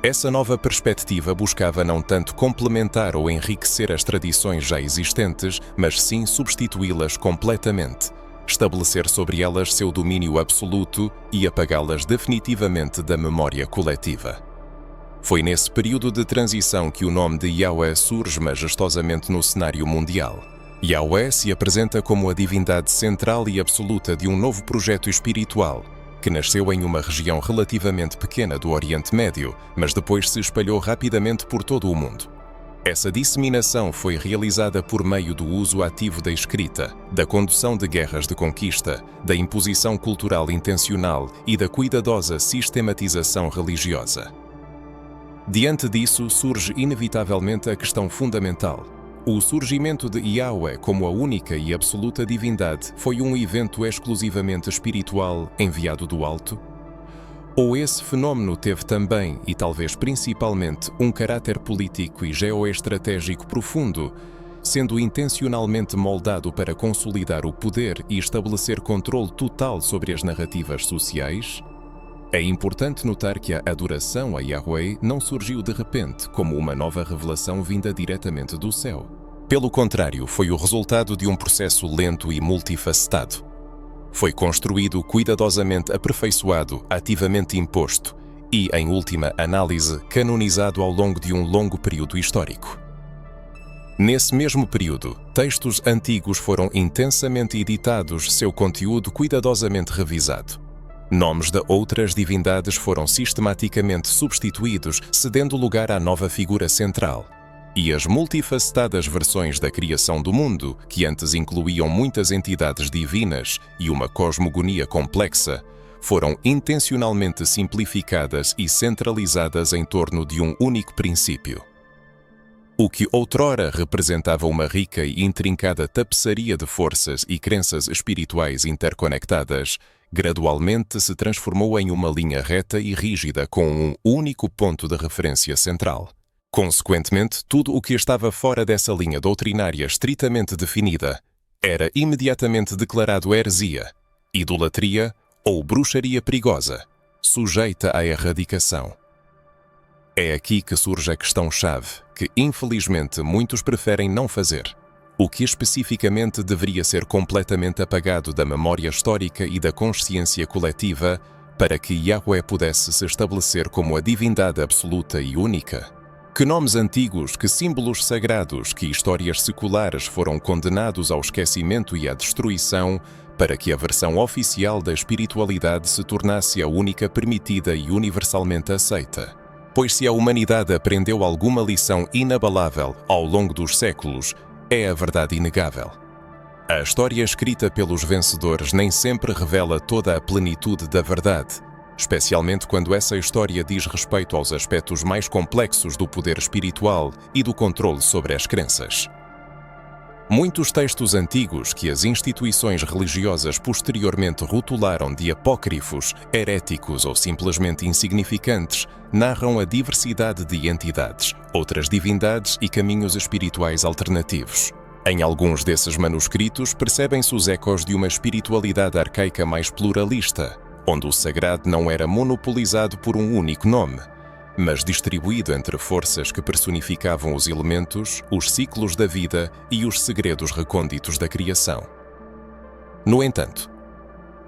Essa nova perspectiva buscava não tanto complementar ou enriquecer as tradições já existentes, mas sim substituí-las completamente, estabelecer sobre elas seu domínio absoluto e apagá-las definitivamente da memória coletiva. Foi nesse período de transição que o nome de Yahweh surge majestosamente no cenário mundial. Yahweh se apresenta como a divindade central e absoluta de um novo projeto espiritual, que nasceu em uma região relativamente pequena do Oriente Médio, mas depois se espalhou rapidamente por todo o mundo. Essa disseminação foi realizada por meio do uso ativo da escrita, da condução de guerras de conquista, da imposição cultural intencional e da cuidadosa sistematização religiosa. Diante disso, surge inevitavelmente a questão fundamental. O surgimento de Yahweh como a única e absoluta divindade foi um evento exclusivamente espiritual enviado do alto? Ou esse fenômeno teve também, e talvez principalmente, um caráter político e geoestratégico profundo, sendo intencionalmente moldado para consolidar o poder e estabelecer controle total sobre as narrativas sociais? É importante notar que a adoração a Yahweh não surgiu de repente como uma nova revelação vinda diretamente do céu. Pelo contrário, foi o resultado de um processo lento e multifacetado. Foi construído cuidadosamente aperfeiçoado, ativamente imposto e, em última análise, canonizado ao longo de um longo período histórico. Nesse mesmo período, textos antigos foram intensamente editados, seu conteúdo cuidadosamente revisado. Nomes de outras divindades foram sistematicamente substituídos, cedendo lugar à nova figura central. E as multifacetadas versões da criação do mundo, que antes incluíam muitas entidades divinas e uma cosmogonia complexa, foram intencionalmente simplificadas e centralizadas em torno de um único princípio. O que outrora representava uma rica e intrincada tapeçaria de forças e crenças espirituais interconectadas, gradualmente se transformou em uma linha reta e rígida com um único ponto de referência central. Consequentemente, tudo o que estava fora dessa linha doutrinária estritamente definida era imediatamente declarado heresia, idolatria ou bruxaria perigosa, sujeita à erradicação. É aqui que surge a questão-chave, que infelizmente muitos preferem não fazer. O que especificamente deveria ser completamente apagado da memória histórica e da consciência coletiva para que Yahweh pudesse se estabelecer como a divindade absoluta e única? Que nomes antigos, que símbolos sagrados, que histórias seculares foram condenados ao esquecimento e à destruição para que a versão oficial da espiritualidade se tornasse a única permitida e universalmente aceita? Pois se a humanidade aprendeu alguma lição inabalável ao longo dos séculos, é a verdade inegável. A história escrita pelos vencedores nem sempre revela toda a plenitude da verdade, especialmente quando essa história diz respeito aos aspectos mais complexos do poder espiritual e do controle sobre as crenças. Muitos textos antigos que as instituições religiosas posteriormente rotularam de apócrifos, heréticos ou simplesmente insignificantes, narram a diversidade de entidades, outras divindades e caminhos espirituais alternativos. Em alguns desses manuscritos percebem-se os ecos de uma espiritualidade arcaica mais pluralista, onde o sagrado não era monopolizado por um único nome, mas distribuído entre forças que personificavam os elementos, os ciclos da vida e os segredos recônditos da criação. No entanto,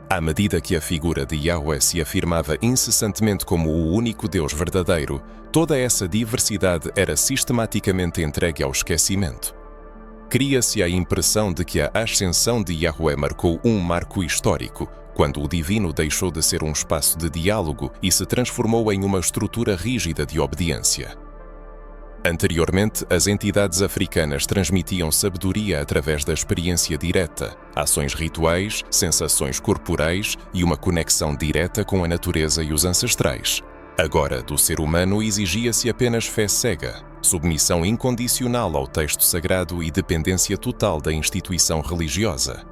à medida que a figura de Yahweh se afirmava incessantemente como o único Deus verdadeiro, toda essa diversidade era sistematicamente entregue ao esquecimento. Cria-se a impressão de que a ascensão de Yahweh marcou um marco histórico, quando o divino deixou de ser um espaço de diálogo e se transformou em uma estrutura rígida de obediência. Anteriormente, as entidades africanas transmitiam sabedoria através da experiência direta, ações rituais, sensações corporais e uma conexão direta com a natureza e os ancestrais. Agora, do ser humano exigia-se apenas fé cega, submissão incondicional ao texto sagrado e dependência total da instituição religiosa.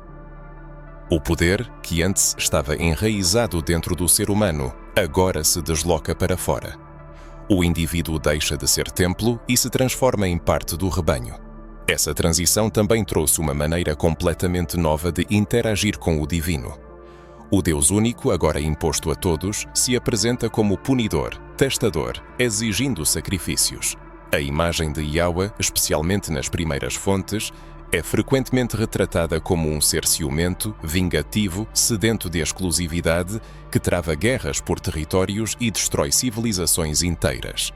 O poder, que antes estava enraizado dentro do ser humano, agora se desloca para fora. O indivíduo deixa de ser templo e se transforma em parte do rebanho. Essa transição também trouxe uma maneira completamente nova de interagir com o divino. O Deus único, agora imposto a todos, se apresenta como punidor, testador, exigindo sacrifícios. A imagem de Yahweh, especialmente nas primeiras fontes, é frequentemente retratada como um ser ciumento, vingativo, sedento de exclusividade, que trava guerras por territórios e destrói civilizações inteiras.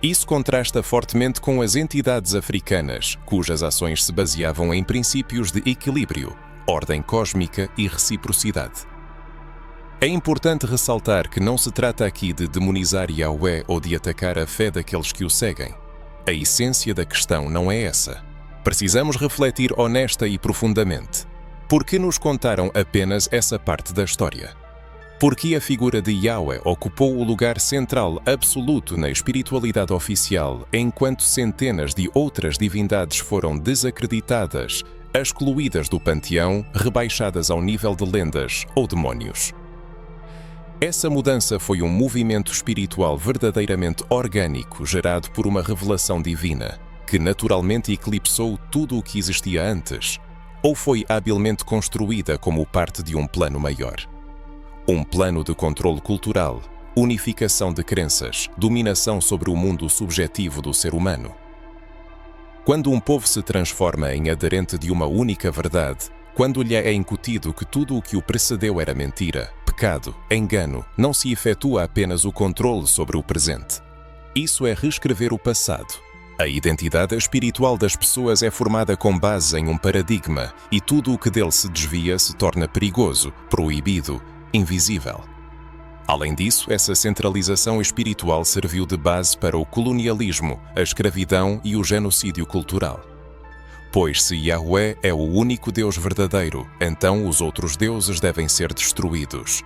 Isso contrasta fortemente com as entidades africanas, cujas ações se baseavam em princípios de equilíbrio, ordem cósmica e reciprocidade. É importante ressaltar que não se trata aqui de demonizar Yahweh ou de atacar a fé daqueles que o seguem. A essência da questão não é essa. Precisamos refletir honesta e profundamente. Por que nos contaram apenas essa parte da história? Por que a figura de Yahweh ocupou o lugar central absoluto na espiritualidade oficial, enquanto centenas de outras divindades foram desacreditadas, excluídas do panteão, rebaixadas ao nível de lendas ou demónios? Essa mudança foi um movimento espiritual verdadeiramente orgânico, gerado por uma revelação divina, que naturalmente eclipsou tudo o que existia antes, ou foi habilmente construída como parte de um plano maior? Um plano de controle cultural, unificação de crenças, dominação sobre o mundo subjetivo do ser humano. Quando um povo se transforma em aderente de uma única verdade, quando lhe é incutido que tudo o que o precedeu era mentira, pecado, engano, não se efetua apenas o controle sobre o presente. Isso é reescrever o passado. A identidade espiritual das pessoas é formada com base em um paradigma e tudo o que dele se desvia se torna perigoso, proibido, invisível. Além disso, essa centralização espiritual serviu de base para o colonialismo, a escravidão e o genocídio cultural. Pois se Yahweh é o único Deus verdadeiro, então os outros deuses devem ser destruídos.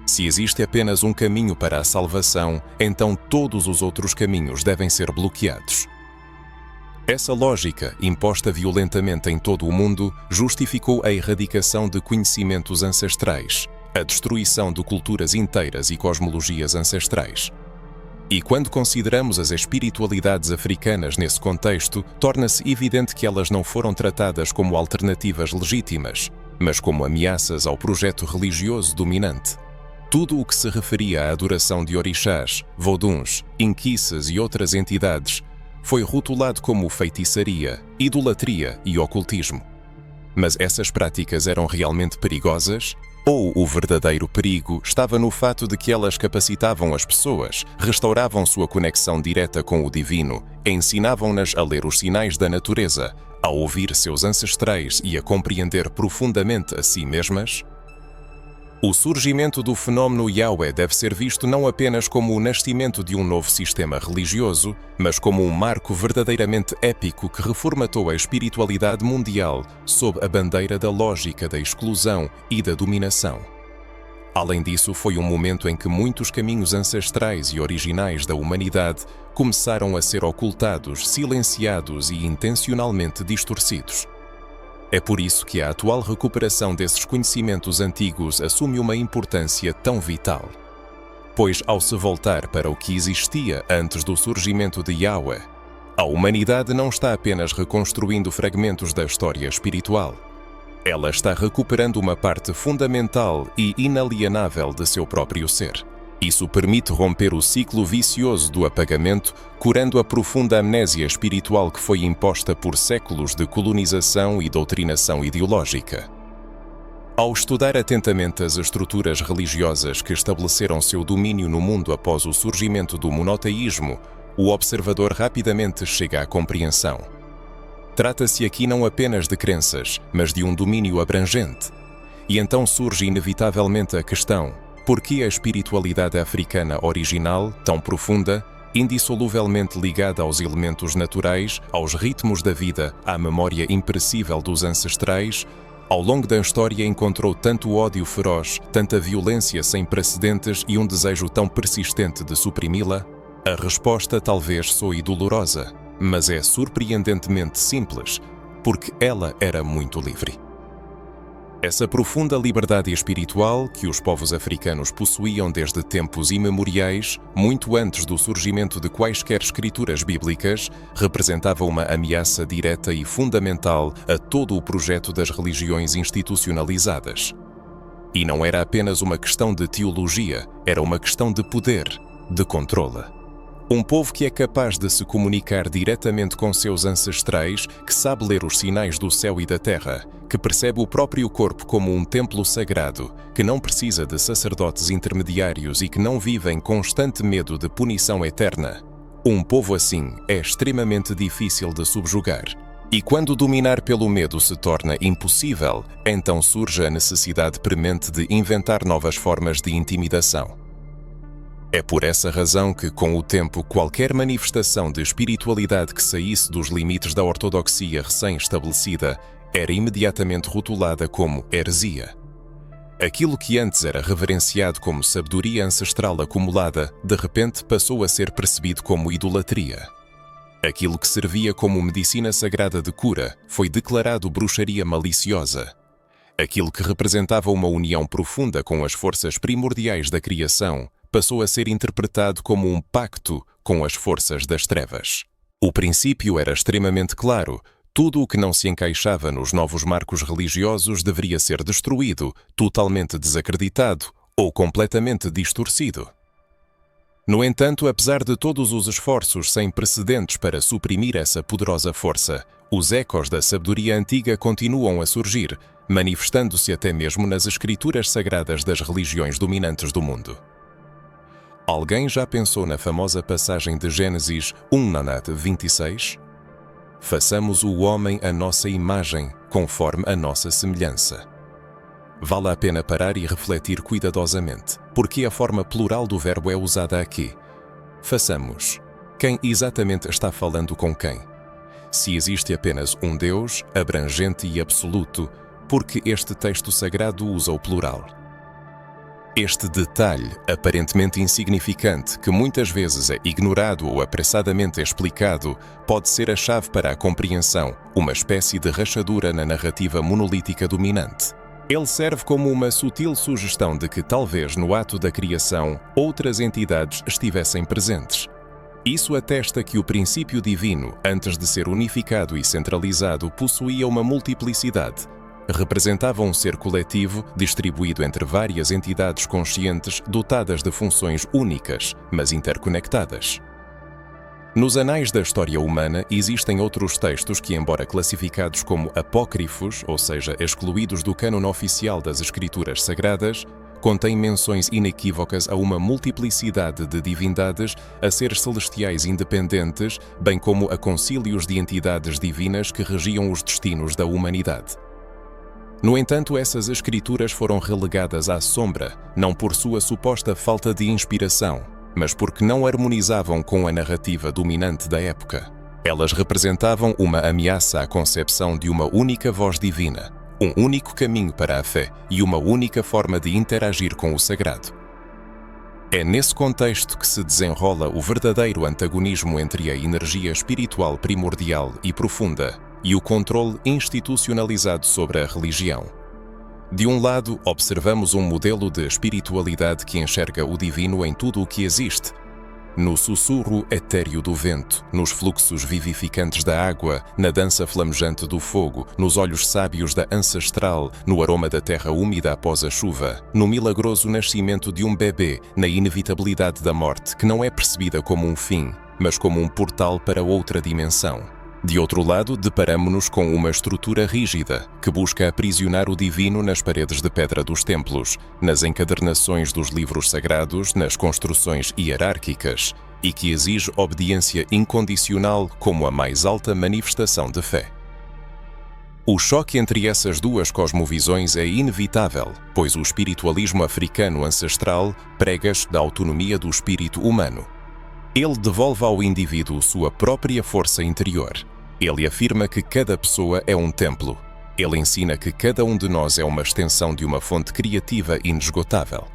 Se existe apenas um caminho para a salvação, então todos os outros caminhos devem ser bloqueados. Essa lógica, imposta violentamente em todo o mundo, justificou a erradicação de conhecimentos ancestrais, a destruição de culturas inteiras e cosmologias ancestrais. E quando consideramos as espiritualidades africanas nesse contexto, torna-se evidente que elas não foram tratadas como alternativas legítimas, mas como ameaças ao projeto religioso dominante. Tudo o que se referia à adoração de orixás, voduns, inquices e outras entidades foi rotulado como feitiçaria, idolatria e ocultismo. Mas essas práticas eram realmente perigosas? Ou o verdadeiro perigo estava no fato de que elas capacitavam as pessoas, restauravam sua conexão direta com o divino, ensinavam-nas a ler os sinais da natureza, a ouvir seus ancestrais e a compreender profundamente a si mesmas? O surgimento do fenômeno Yahweh deve ser visto não apenas como o nascimento de um novo sistema religioso, mas como um marco verdadeiramente épico que reformatou a espiritualidade mundial sob a bandeira da lógica da exclusão e da dominação. Além disso, foi um momento em que muitos caminhos ancestrais e originais da humanidade começaram a ser ocultados, silenciados e intencionalmente distorcidos. É por isso que a atual recuperação desses conhecimentos antigos assume uma importância tão vital. Pois, ao se voltar para o que existia antes do surgimento de Yahweh, a humanidade não está apenas reconstruindo fragmentos da história espiritual. Ela está recuperando uma parte fundamental e inalienável de seu próprio ser. Isso permite romper o ciclo vicioso do apagamento, curando a profunda amnésia espiritual que foi imposta por séculos de colonização e doutrinação ideológica. Ao estudar atentamente as estruturas religiosas que estabeleceram seu domínio no mundo após o surgimento do monoteísmo, o observador rapidamente chega à compreensão. Trata-se aqui não apenas de crenças, mas de um domínio abrangente. E então surge inevitavelmente a questão: por que a espiritualidade africana original, tão profunda, indissoluvelmente ligada aos elementos naturais, aos ritmos da vida, à memória imperecível dos ancestrais, ao longo da história encontrou tanto ódio feroz, tanta violência sem precedentes e um desejo tão persistente de suprimi-la? A resposta talvez soe dolorosa, mas é surpreendentemente simples, porque ela era muito livre. Essa profunda liberdade espiritual que os povos africanos possuíam desde tempos imemoriais, muito antes do surgimento de quaisquer escrituras bíblicas, representava uma ameaça direta e fundamental a todo o projeto das religiões institucionalizadas. E não era apenas uma questão de teologia, era uma questão de poder, de controle. Um povo que é capaz de se comunicar diretamente com seus ancestrais, que sabe ler os sinais do céu e da terra, que percebe o próprio corpo como um templo sagrado, que não precisa de sacerdotes intermediários e que não vive em constante medo de punição eterna. Um povo assim é extremamente difícil de subjugar. E quando dominar pelo medo se torna impossível, então surge a necessidade premente de inventar novas formas de intimidação. É por essa razão que, com o tempo, qualquer manifestação de espiritualidade que saísse dos limites da ortodoxia recém-estabelecida era imediatamente rotulada como heresia. Aquilo que antes era reverenciado como sabedoria ancestral acumulada, de repente passou a ser percebido como idolatria. Aquilo que servia como medicina sagrada de cura foi declarado bruxaria maliciosa. Aquilo que representava uma união profunda com as forças primordiais da criação passou a ser interpretado como um pacto com as forças das trevas. O princípio era extremamente claro: tudo o que não se encaixava nos novos marcos religiosos deveria ser destruído, totalmente desacreditado ou completamente distorcido. No entanto, apesar de todos os esforços sem precedentes para suprimir essa poderosa força, os ecos da sabedoria antiga continuam a surgir, manifestando-se até mesmo nas escrituras sagradas das religiões dominantes do mundo. Alguém já pensou na famosa passagem de Gênesis 1:26? Façamos o homem à nossa imagem, conforme a nossa semelhança. Vale a pena parar e refletir cuidadosamente, porque a forma plural do verbo é usada aqui. Façamos. Quem exatamente está falando com quem? Se existe apenas um Deus, abrangente e absoluto, porque este texto sagrado usa o plural. Este detalhe, aparentemente insignificante, que muitas vezes é ignorado ou apressadamente explicado, pode ser a chave para a compreensão, uma espécie de rachadura na narrativa monolítica dominante. Ele serve como uma sutil sugestão de que talvez no ato da criação outras entidades estivessem presentes. Isso atesta que o princípio divino, antes de ser unificado e centralizado, possuía uma multiplicidade. Representava um ser coletivo distribuído entre várias entidades conscientes dotadas de funções únicas, mas interconectadas. Nos anais da história humana existem outros textos que, embora classificados como apócrifos, ou seja, excluídos do cânon oficial das escrituras sagradas, contêm menções inequívocas a uma multiplicidade de divindades, a seres celestiais independentes, bem como a concílios de entidades divinas que regiam os destinos da humanidade. No entanto, essas escrituras foram relegadas à sombra, não por sua suposta falta de inspiração, mas porque não harmonizavam com a narrativa dominante da época. Elas representavam uma ameaça à concepção de uma única voz divina, um único caminho para a fé e uma única forma de interagir com o sagrado. É nesse contexto que se desenrola o verdadeiro antagonismo entre a energia espiritual primordial e profunda e o controle institucionalizado sobre a religião. De um lado, observamos um modelo de espiritualidade que enxerga o divino em tudo o que existe. No sussurro etéreo do vento, nos fluxos vivificantes da água, na dança flamejante do fogo, nos olhos sábios da ancestral, no aroma da terra úmida após a chuva, no milagroso nascimento de um bebê, na inevitabilidade da morte, que não é percebida como um fim, mas como um portal para outra dimensão. De outro lado, deparamo-nos com uma estrutura rígida, que busca aprisionar o divino nas paredes de pedra dos templos, nas encadernações dos livros sagrados, nas construções hierárquicas, e que exige obediência incondicional como a mais alta manifestação de fé. O choque entre essas duas cosmovisões é inevitável, pois o espiritualismo africano ancestral prega da autonomia do espírito humano. Ele devolve ao indivíduo sua própria força interior. Ele afirma que cada pessoa é um templo. Ele ensina que cada um de nós é uma extensão de uma fonte criativa inesgotável.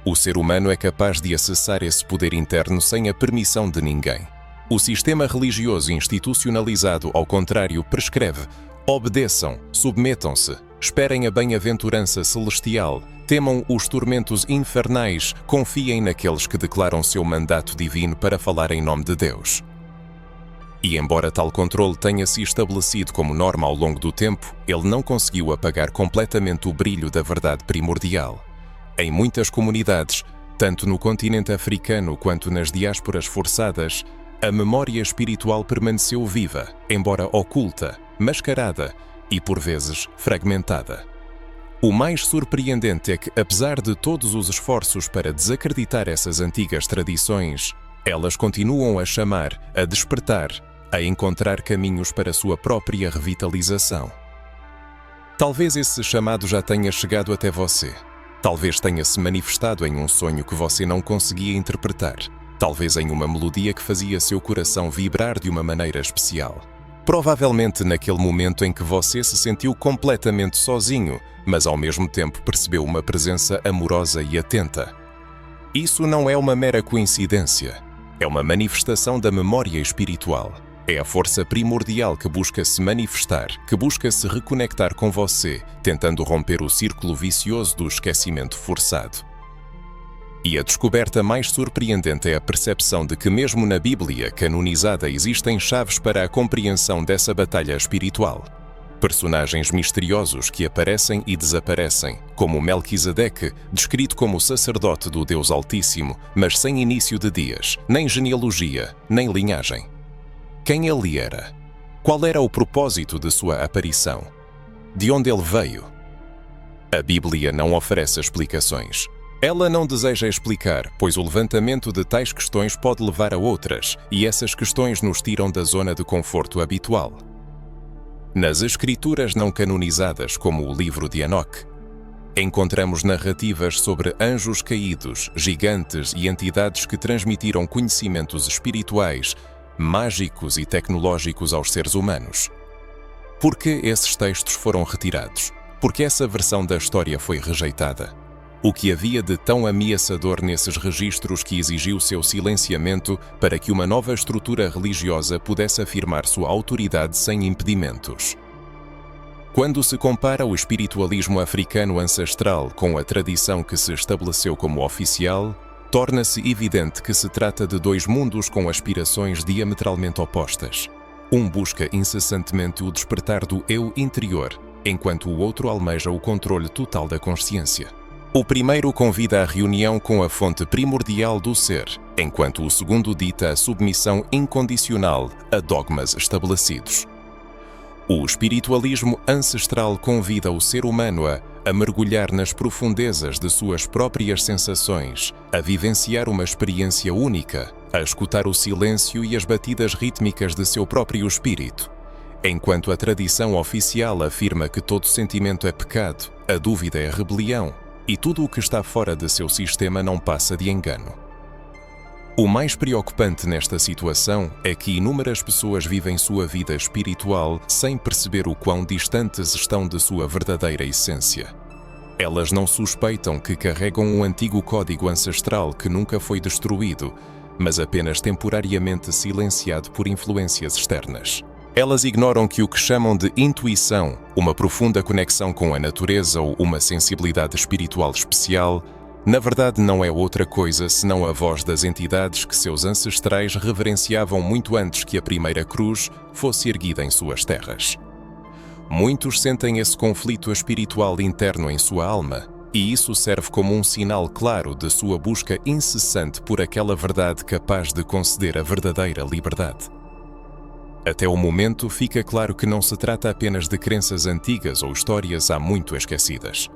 O ser humano é capaz de acessar esse poder interno sem a permissão de ninguém. O sistema religioso institucionalizado, ao contrário, prescreve: obedeçam, submetam-se, esperem a bem-aventurança celestial, temam os tormentos infernais, confiem naqueles que declaram seu mandato divino para falar em nome de Deus. E embora tal controle tenha se estabelecido como norma ao longo do tempo, ele não conseguiu apagar completamente o brilho da verdade primordial. Em muitas comunidades, tanto no continente africano quanto nas diásporas forçadas, a memória espiritual permaneceu viva, embora oculta, mascarada e, por vezes, fragmentada. O mais surpreendente é que, apesar de todos os esforços para desacreditar essas antigas tradições, elas continuam a chamar, a despertar, a encontrar caminhos para sua própria revitalização. Talvez esse chamado já tenha chegado até você. Talvez tenha se manifestado em um sonho que você não conseguia interpretar. Talvez em uma melodia que fazia seu coração vibrar de uma maneira especial. Provavelmente naquele momento em que você se sentiu completamente sozinho, mas ao mesmo tempo percebeu uma presença amorosa e atenta. Isso não é uma mera coincidência. É uma manifestação da memória espiritual. É a força primordial que busca se manifestar, que busca se reconectar com você, tentando romper o círculo vicioso do esquecimento forçado. E a descoberta mais surpreendente é a percepção de que mesmo na Bíblia canonizada existem chaves para a compreensão dessa batalha espiritual. Personagens misteriosos que aparecem e desaparecem, como Melquisedeque, descrito como sacerdote do Deus Altíssimo, mas sem início de dias, nem genealogia, nem linhagem. Quem ele era? Qual era o propósito de sua aparição? De onde ele veio? A Bíblia não oferece explicações. Ela não deseja explicar, pois o levantamento de tais questões pode levar a outras, e essas questões nos tiram da zona de conforto habitual. Nas escrituras não canonizadas, como o livro de Enoque, encontramos narrativas sobre anjos caídos, gigantes e entidades que transmitiram conhecimentos espirituais, mágicos e tecnológicos aos seres humanos. Por que esses textos foram retirados? Por que essa versão da história foi rejeitada? O que havia de tão ameaçador nesses registros que exigiu seu silenciamento para que uma nova estrutura religiosa pudesse afirmar sua autoridade sem impedimentos? Quando se compara o espiritualismo africano ancestral com a tradição que se estabeleceu como oficial, torna-se evidente que se trata de dois mundos com aspirações diametralmente opostas. Um busca incessantemente o despertar do eu interior, enquanto o outro almeja o controle total da consciência. O primeiro convida à reunião com a fonte primordial do ser, enquanto o segundo dita a submissão incondicional a dogmas estabelecidos. O espiritualismo ancestral convida o ser humano a mergulhar nas profundezas de suas próprias sensações, a vivenciar uma experiência única, a escutar o silêncio e as batidas rítmicas de seu próprio espírito, enquanto a tradição oficial afirma que todo sentimento é pecado, a dúvida é rebelião, e tudo o que está fora de seu sistema não passa de engano. O mais preocupante nesta situação é que inúmeras pessoas vivem sua vida espiritual sem perceber o quão distantes estão de sua verdadeira essência. Elas não suspeitam que carregam um antigo código ancestral que nunca foi destruído, mas apenas temporariamente silenciado por influências externas. Elas ignoram que o que chamam de intuição, uma profunda conexão com a natureza ou uma sensibilidade espiritual especial, na verdade não é outra coisa senão a voz das entidades que seus ancestrais reverenciavam muito antes que a primeira cruz fosse erguida em suas terras. Muitos sentem esse conflito espiritual interno em sua alma, e isso serve como um sinal claro de sua busca incessante por aquela verdade capaz de conceder a verdadeira liberdade. Até o momento, fica claro que não se trata apenas de crenças antigas ou histórias há muito esquecidas.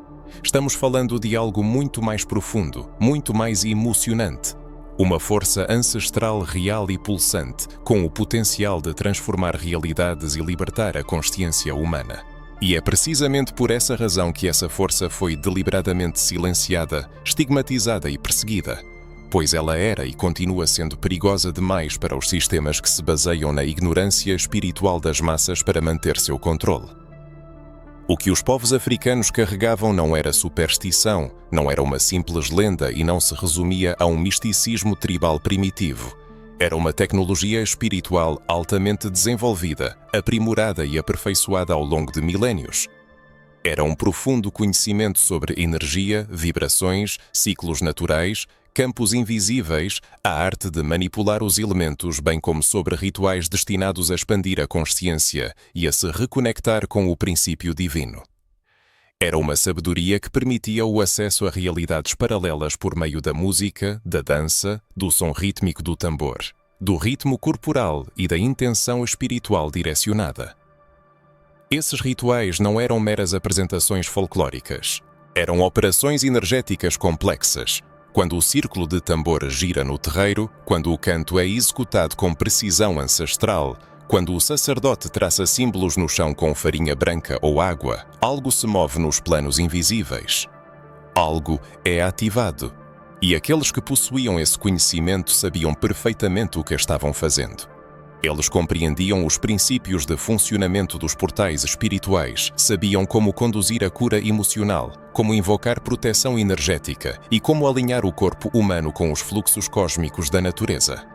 Estamos falando de algo muito mais profundo, muito mais emocionante. Uma força ancestral real e pulsante, com o potencial de transformar realidades e libertar a consciência humana. E é precisamente por essa razão que essa força foi deliberadamente silenciada, estigmatizada e perseguida, pois ela era e continua sendo perigosa demais para os sistemas que se baseiam na ignorância espiritual das massas para manter seu controle. O que os povos africanos carregavam não era superstição, não era uma simples lenda e não se resumia a um misticismo tribal primitivo. Era uma tecnologia espiritual altamente desenvolvida, aprimorada e aperfeiçoada ao longo de milénios. Era um profundo conhecimento sobre energia, vibrações, ciclos naturais, campos invisíveis, a arte de manipular os elementos, bem como sobre rituais destinados a expandir a consciência e a se reconectar com o princípio divino. Era uma sabedoria que permitia o acesso a realidades paralelas por meio da música, da dança, do som rítmico do tambor, do ritmo corporal e da intenção espiritual direcionada. Esses rituais não eram meras apresentações folclóricas. Eram operações energéticas complexas. Quando o círculo de tambor gira no terreiro, quando o canto é executado com precisão ancestral, quando o sacerdote traça símbolos no chão com farinha branca ou água, algo se move nos planos invisíveis. Algo é ativado. E aqueles que possuíam esse conhecimento sabiam perfeitamente o que estavam fazendo. Eles compreendiam os princípios de funcionamento dos portais espirituais, sabiam como conduzir a cura emocional, como invocar proteção energética e como alinhar o corpo humano com os fluxos cósmicos da natureza.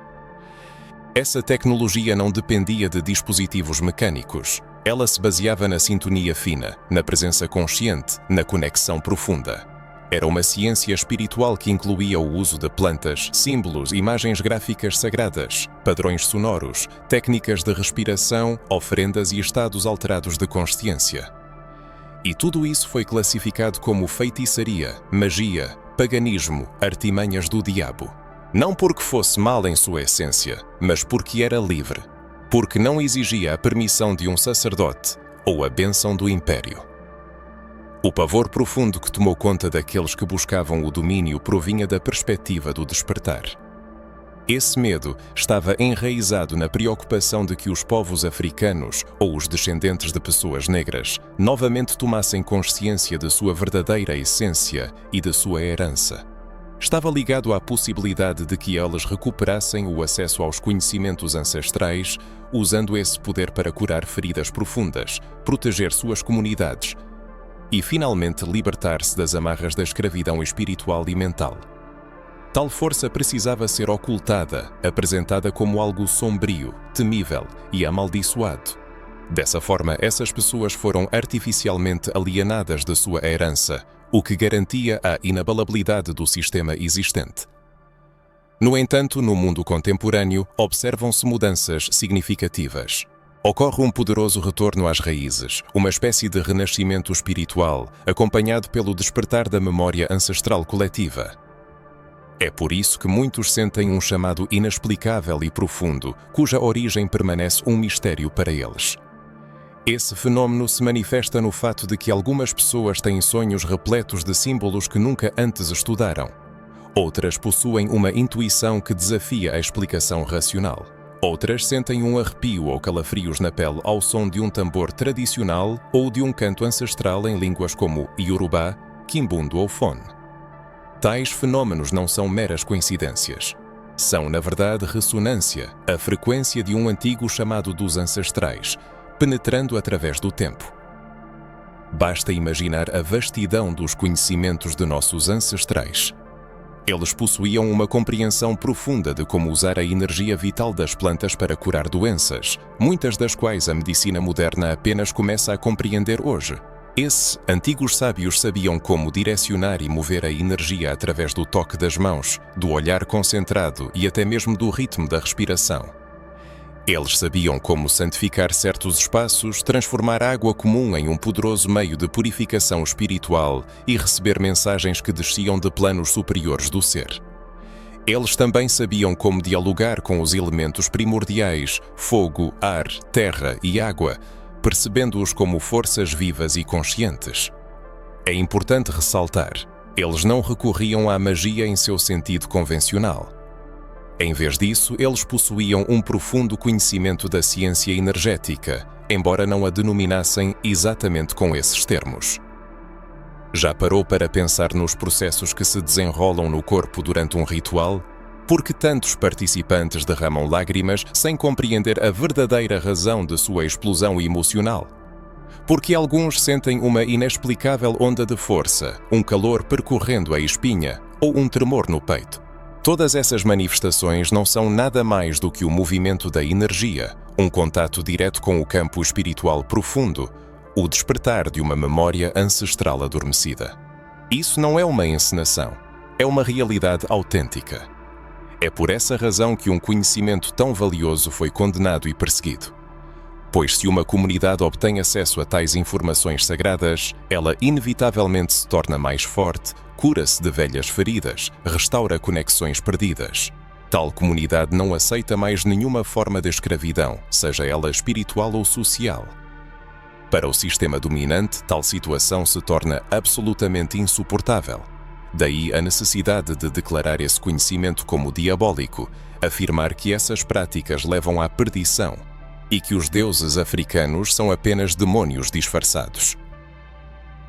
Essa tecnologia não dependia de dispositivos mecânicos. Ela se baseava na sintonia fina, na presença consciente, na conexão profunda. Era uma ciência espiritual que incluía o uso de plantas, símbolos, imagens gráficas sagradas, padrões sonoros, técnicas de respiração, oferendas e estados alterados de consciência. E tudo isso foi classificado como feitiçaria, magia, paganismo, artimanhas do diabo. Não porque fosse mal em sua essência, mas porque era livre, porque não exigia a permissão de um sacerdote ou a bênção do império. O pavor profundo que tomou conta daqueles que buscavam o domínio provinha da perspectiva do despertar. Esse medo estava enraizado na preocupação de que os povos africanos, ou os descendentes de pessoas negras, novamente tomassem consciência de sua verdadeira essência e de sua herança. Estava ligado à possibilidade de que eles recuperassem o acesso aos conhecimentos ancestrais, usando esse poder para curar feridas profundas, proteger suas comunidades e, finalmente, libertar-se das amarras da escravidão espiritual e mental. Tal força precisava ser ocultada, apresentada como algo sombrio, temível e amaldiçoado. Dessa forma, essas pessoas foram artificialmente alienadas de sua herança, o que garantia a inabalabilidade do sistema existente. No entanto, no mundo contemporâneo, observam-se mudanças significativas. Ocorre um poderoso retorno às raízes, uma espécie de renascimento espiritual, acompanhado pelo despertar da memória ancestral coletiva. É por isso que muitos sentem um chamado inexplicável e profundo, cuja origem permanece um mistério para eles. Esse fenômeno se manifesta no fato de que algumas pessoas têm sonhos repletos de símbolos que nunca antes estudaram. Outras possuem uma intuição que desafia a explicação racional. Outras sentem um arrepio ou calafrios na pele ao som de um tambor tradicional ou de um canto ancestral em línguas como Yorubá, Kimbundo ou Fon. Tais fenômenos não são meras coincidências. São, na verdade, ressonância, a frequência de um antigo chamado dos ancestrais, penetrando através do tempo. Basta imaginar a vastidão dos conhecimentos de nossos ancestrais. Eles possuíam uma compreensão profunda de como usar a energia vital das plantas para curar doenças, muitas das quais a medicina moderna apenas começa a compreender hoje. Esses antigos sábios sabiam como direcionar e mover a energia através do toque das mãos, do olhar concentrado e até mesmo do ritmo da respiração. Eles sabiam como santificar certos espaços, transformar a água comum em um poderoso meio de purificação espiritual e receber mensagens que desciam de planos superiores do ser. Eles também sabiam como dialogar com os elementos primordiais, fogo, ar, terra e água, percebendo-os como forças vivas e conscientes. É importante ressaltar, eles não recorriam à magia em seu sentido convencional. Em vez disso, eles possuíam um profundo conhecimento da ciência energética, embora não a denominassem exatamente com esses termos. Já parou para pensar nos processos que se desenrolam no corpo durante um ritual? Por que tantos participantes derramam lágrimas sem compreender a verdadeira razão de sua explosão emocional? Porque alguns sentem uma inexplicável onda de força, um calor percorrendo a espinha ou um tremor no peito. Todas essas manifestações não são nada mais do que o movimento da energia, um contato direto com o campo espiritual profundo, o despertar de uma memória ancestral adormecida. Isso não é uma encenação, é uma realidade autêntica. É por essa razão que um conhecimento tão valioso foi condenado e perseguido. Pois se uma comunidade obtém acesso a tais informações sagradas, ela inevitavelmente se torna mais forte, cura-se de velhas feridas, restaura conexões perdidas. Tal comunidade não aceita mais nenhuma forma de escravidão, seja ela espiritual ou social. Para o sistema dominante, tal situação se torna absolutamente insuportável. Daí a necessidade de declarar esse conhecimento como diabólico, afirmar que essas práticas levam à perdição e que os deuses africanos são apenas demônios disfarçados.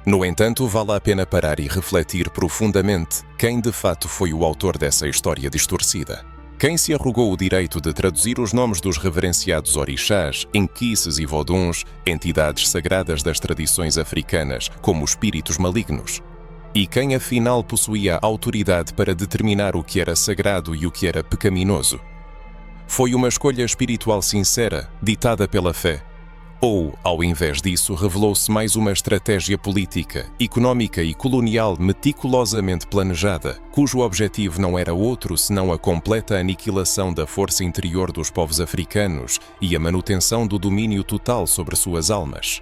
No entanto, vale a pena parar e refletir profundamente quem de fato foi o autor dessa história distorcida. Quem se arrogou o direito de traduzir os nomes dos reverenciados orixás, inquices e voduns, entidades sagradas das tradições africanas, como espíritos malignos? E quem afinal possuía a autoridade para determinar o que era sagrado e o que era pecaminoso? Foi uma escolha espiritual sincera, ditada pela fé? Ou, ao invés disso, revelou-se mais uma estratégia política, económica e colonial meticulosamente planejada, cujo objetivo não era outro senão a completa aniquilação da força interior dos povos africanos e a manutenção do domínio total sobre suas almas?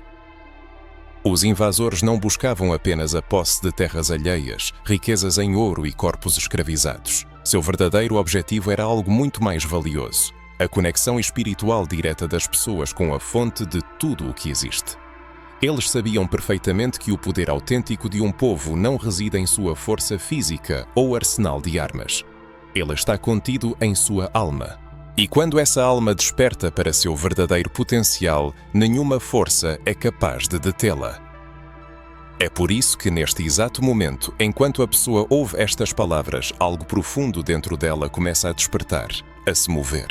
Os invasores não buscavam apenas a posse de terras alheias, riquezas em ouro e corpos escravizados. Seu verdadeiro objetivo era algo muito mais valioso: a conexão espiritual direta das pessoas com a fonte de tudo o que existe. Eles sabiam perfeitamente que o poder autêntico de um povo não reside em sua força física ou arsenal de armas. Ele está contido em sua alma. E quando essa alma desperta para seu verdadeiro potencial, nenhuma força é capaz de detê-la. É por isso que neste exato momento, enquanto a pessoa ouve estas palavras, algo profundo dentro dela começa a despertar, a se mover.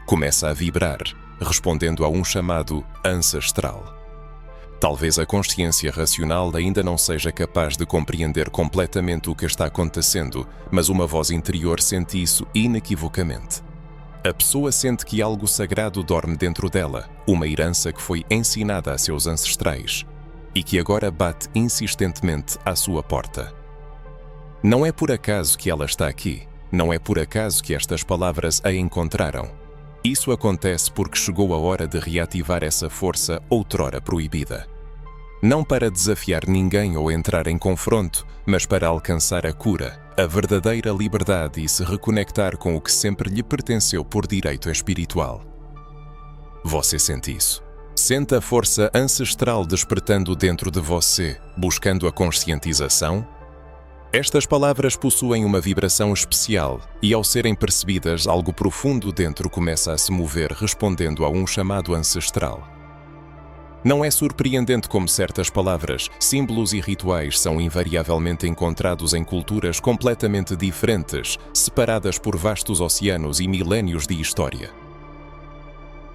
Começa a vibrar, respondendo a um chamado ancestral. Talvez a consciência racional ainda não seja capaz de compreender completamente o que está acontecendo, mas uma voz interior sente isso inequivocamente. A pessoa sente que algo sagrado dorme dentro dela, uma herança que foi ensinada a seus ancestrais e que agora bate insistentemente à sua porta. Não é por acaso que ela está aqui, não é por acaso que estas palavras a encontraram. Isso acontece porque chegou a hora de reativar essa força outrora proibida. Não para desafiar ninguém ou entrar em confronto, mas para alcançar a cura, a verdadeira liberdade e se reconectar com o que sempre lhe pertenceu por direito espiritual. Você sente isso? Sente a força ancestral despertando dentro de você, buscando a conscientização? Estas palavras possuem uma vibração especial e, ao serem percebidas, algo profundo dentro começa a se mover, respondendo a um chamado ancestral. Não é surpreendente como certas palavras, símbolos e rituais são invariavelmente encontrados em culturas completamente diferentes, separadas por vastos oceanos e milénios de história.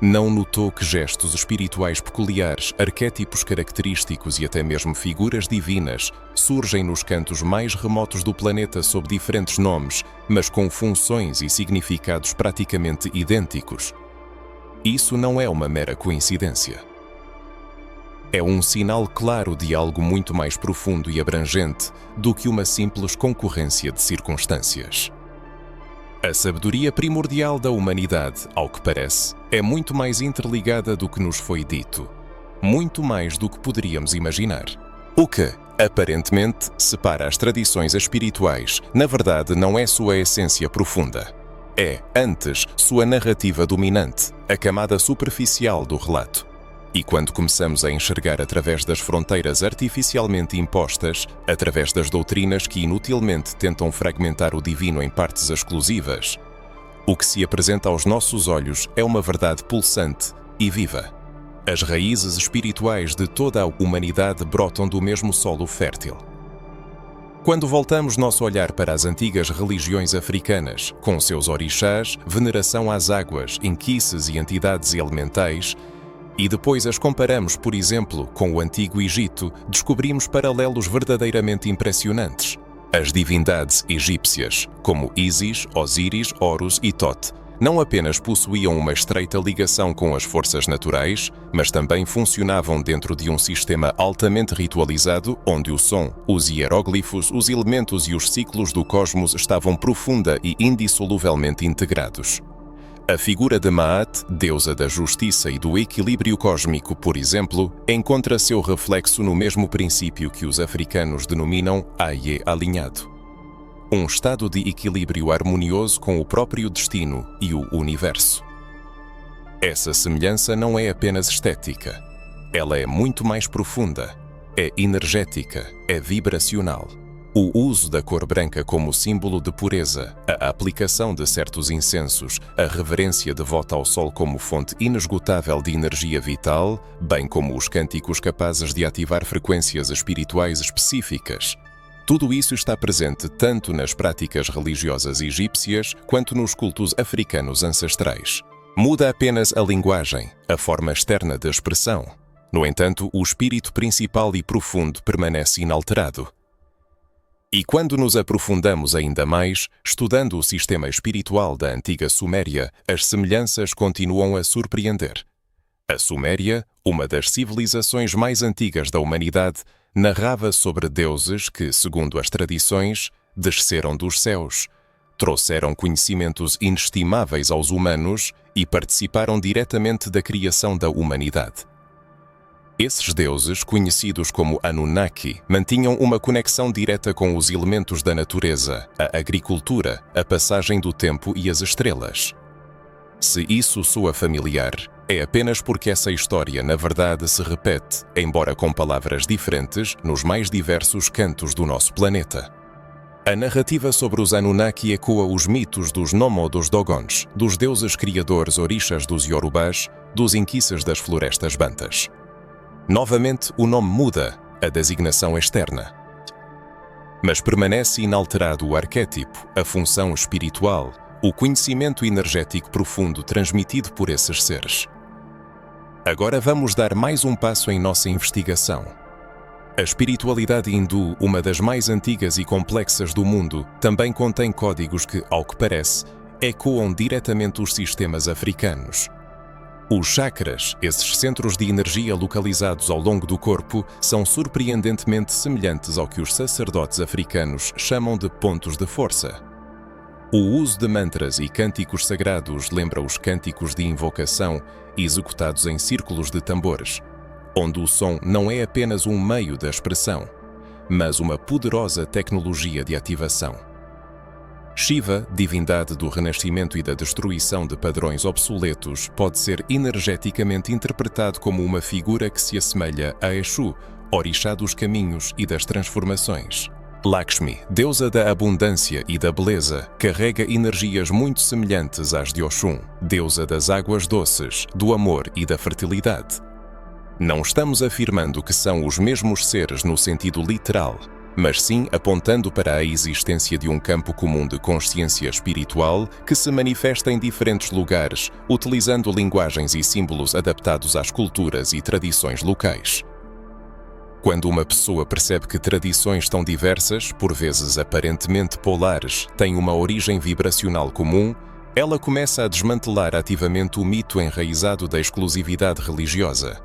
Não notou que gestos espirituais peculiares, arquétipos característicos e até mesmo figuras divinas surgem nos cantos mais remotos do planeta sob diferentes nomes, mas com funções e significados praticamente idênticos? Isso não é uma mera coincidência. É um sinal claro de algo muito mais profundo e abrangente do que uma simples concorrência de circunstâncias. A sabedoria primordial da humanidade, ao que parece, é muito mais interligada do que nos foi dito, muito mais do que poderíamos imaginar. O que, aparentemente, separa as tradições espirituais, na verdade não é sua essência profunda. É, antes, sua narrativa dominante, a camada superficial do relato. E quando começamos a enxergar através das fronteiras artificialmente impostas, através das doutrinas que inutilmente tentam fragmentar o divino em partes exclusivas, o que se apresenta aos nossos olhos é uma verdade pulsante e viva. As raízes espirituais de toda a humanidade brotam do mesmo solo fértil. Quando voltamos nosso olhar para as antigas religiões africanas, com seus orixás, veneração às águas, inquices e entidades elementais, e depois as comparamos, por exemplo, com o Antigo Egito, descobrimos paralelos verdadeiramente impressionantes. As divindades egípcias, como Ísis, Osíris, Horus e Thoth, não apenas possuíam uma estreita ligação com as forças naturais, mas também funcionavam dentro de um sistema altamente ritualizado, onde o som, os hieróglifos, os elementos e os ciclos do cosmos estavam profunda e indissoluvelmente integrados. A figura de Maat, deusa da justiça e do equilíbrio cósmico, por exemplo, encontra seu reflexo no mesmo princípio que os africanos denominam Aye alinhado. Um estado de equilíbrio harmonioso com o próprio destino e o universo. Essa semelhança não é apenas estética. Ela é muito mais profunda, é energética, é vibracional. O uso da cor branca como símbolo de pureza, a aplicação de certos incensos, a reverência devota ao sol como fonte inesgotável de energia vital, bem como os cânticos capazes de ativar frequências espirituais específicas. Tudo isso está presente tanto nas práticas religiosas egípcias quanto nos cultos africanos ancestrais. Muda apenas a linguagem, a forma externa de expressão. No entanto, o espírito principal e profundo permanece inalterado. E quando nos aprofundamos ainda mais, estudando o sistema espiritual da antiga Suméria, as semelhanças continuam a surpreender. A Suméria, uma das civilizações mais antigas da humanidade, narrava sobre deuses que, segundo as tradições, desceram dos céus, trouxeram conhecimentos inestimáveis aos humanos e participaram diretamente da criação da humanidade. Esses deuses, conhecidos como Anunnaki, mantinham uma conexão direta com os elementos da natureza, a agricultura, a passagem do tempo e as estrelas. Se isso soa familiar, é apenas porque essa história, na verdade, se repete, embora com palavras diferentes, nos mais diversos cantos do nosso planeta. A narrativa sobre os Anunnaki ecoa os mitos dos Nomo dos Dogons, dos deuses criadores orixás dos Yorubás, dos inquices das florestas bantas. Novamente, o nome muda, a designação externa. Mas permanece inalterado o arquétipo, a função espiritual, o conhecimento energético profundo transmitido por esses seres. Agora vamos dar mais um passo em nossa investigação. A espiritualidade hindu, uma das mais antigas e complexas do mundo, também contém códigos que, ao que parece, ecoam diretamente os sistemas africanos. Os chakras, esses centros de energia localizados ao longo do corpo, são surpreendentemente semelhantes ao que os sacerdotes africanos chamam de pontos de força. O uso de mantras e cânticos sagrados lembra os cânticos de invocação executados em círculos de tambores, onde o som não é apenas um meio de expressão, mas uma poderosa tecnologia de ativação. Shiva, divindade do renascimento e da destruição de padrões obsoletos, pode ser energeticamente interpretado como uma figura que se assemelha a Exu, orixá dos caminhos e das transformações. Lakshmi, deusa da abundância e da beleza, carrega energias muito semelhantes às de Oxum, deusa das águas doces, do amor e da fertilidade. Não estamos afirmando que são os mesmos seres no sentido literal, mas sim apontando para a existência de um campo comum de consciência espiritual que se manifesta em diferentes lugares, utilizando linguagens e símbolos adaptados às culturas e tradições locais. Quando uma pessoa percebe que tradições tão diversas, por vezes aparentemente polares, têm uma origem vibracional comum, ela começa a desmantelar ativamente o mito enraizado da exclusividade religiosa.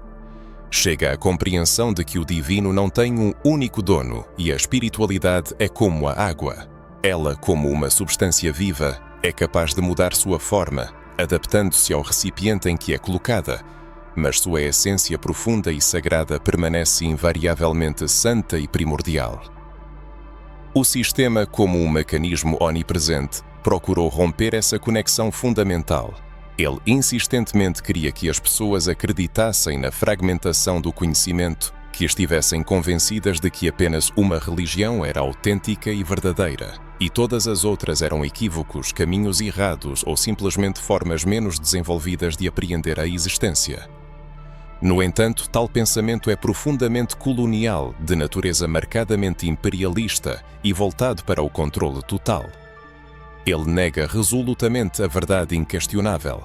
Chega à compreensão de que o divino não tem um único dono e a espiritualidade é como a água. Ela, como uma substância viva, é capaz de mudar sua forma, adaptando-se ao recipiente em que é colocada, mas sua essência profunda e sagrada permanece invariavelmente santa e primordial. O sistema, como um mecanismo onipresente, procurou romper essa conexão fundamental. Ele insistentemente queria que as pessoas acreditassem na fragmentação do conhecimento, que estivessem convencidas de que apenas uma religião era autêntica e verdadeira, e todas as outras eram equívocos, caminhos errados ou simplesmente formas menos desenvolvidas de apreender a existência. No entanto, tal pensamento é profundamente colonial, de natureza marcadamente imperialista e voltado para o controle total. Ele nega resolutamente a verdade inquestionável.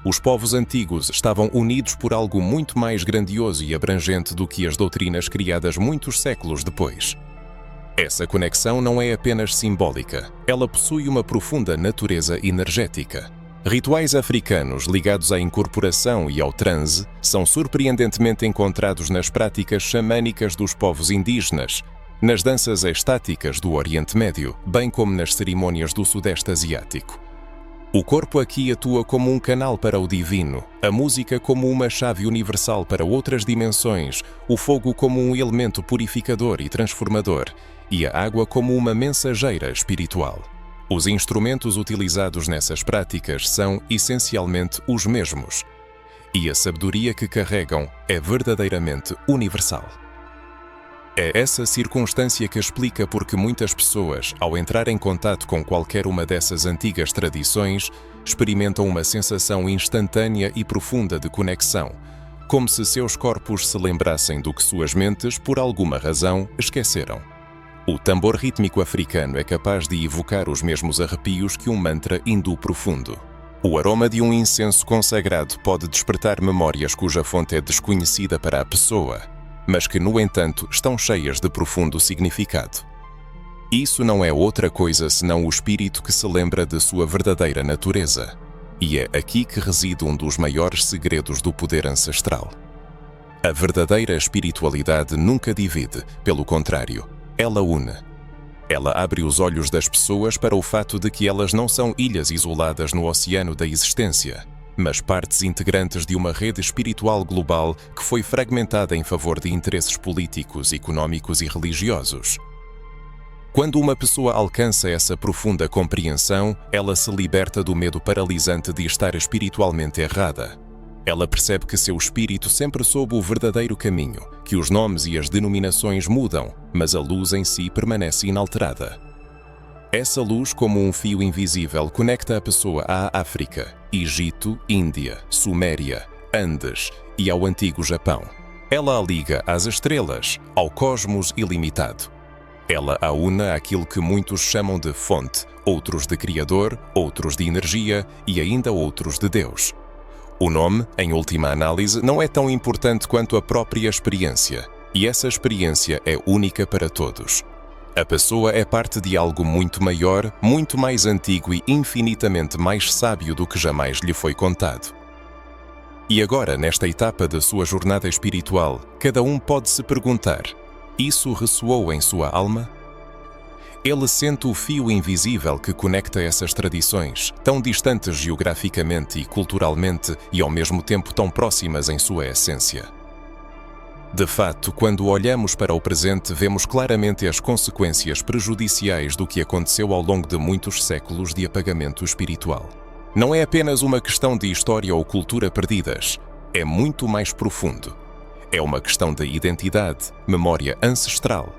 Os povos antigos estavam unidos por algo muito mais grandioso e abrangente do que as doutrinas criadas muitos séculos depois. Essa conexão não é apenas simbólica, ela possui uma profunda natureza energética. Rituais africanos ligados à incorporação e ao transe são surpreendentemente encontrados nas práticas xamânicas dos povos indígenas, nas danças estáticas do Oriente Médio, bem como nas cerimônias do Sudeste Asiático. O corpo aqui atua como um canal para o divino, a música como uma chave universal para outras dimensões, o fogo como um elemento purificador e transformador, e a água como uma mensageira espiritual. Os instrumentos utilizados nessas práticas são, essencialmente, os mesmos, e a sabedoria que carregam é verdadeiramente universal. É essa circunstância que explica por que muitas pessoas, ao entrar em contato com qualquer uma dessas antigas tradições, experimentam uma sensação instantânea e profunda de conexão, como se seus corpos se lembrassem do que suas mentes, por alguma razão, esqueceram. O tambor rítmico africano é capaz de evocar os mesmos arrepios que um mantra hindu profundo. O aroma de um incenso consagrado pode despertar memórias cuja fonte é desconhecida para a pessoa, mas que, no entanto, estão cheias de profundo significado. Isso não é outra coisa senão o espírito que se lembra de sua verdadeira natureza. E é aqui que reside um dos maiores segredos do poder ancestral. A verdadeira espiritualidade nunca divide, pelo contrário, ela une. Ela abre os olhos das pessoas para o fato de que elas não são ilhas isoladas no oceano da existência, mas partes integrantes de uma rede espiritual global que foi fragmentada em favor de interesses políticos, económicos e religiosos. Quando uma pessoa alcança essa profunda compreensão, ela se liberta do medo paralisante de estar espiritualmente errada. Ela percebe que seu espírito sempre soube o verdadeiro caminho, que os nomes e as denominações mudam, mas a luz em si permanece inalterada. Essa luz, como um fio invisível, conecta a pessoa à África, Egito, Índia, Suméria, Andes e ao antigo Japão. Ela a liga às estrelas, ao cosmos ilimitado. Ela a une àquilo que muitos chamam de fonte, outros de criador, outros de energia e ainda outros de Deus. O nome, em última análise, não é tão importante quanto a própria experiência, e essa experiência é única para todos. A pessoa é parte de algo muito maior, muito mais antigo e infinitamente mais sábio do que jamais lhe foi contado. E agora, nesta etapa da sua jornada espiritual, cada um pode se perguntar: isso ressoou em sua alma? Ele sente o fio invisível que conecta essas tradições, tão distantes geograficamente e culturalmente e ao mesmo tempo tão próximas em sua essência. De fato, quando olhamos para o presente, vemos claramente as consequências prejudiciais do que aconteceu ao longo de muitos séculos de apagamento espiritual. Não é apenas uma questão de história ou cultura perdidas, é muito mais profundo. É uma questão de identidade, memória ancestral,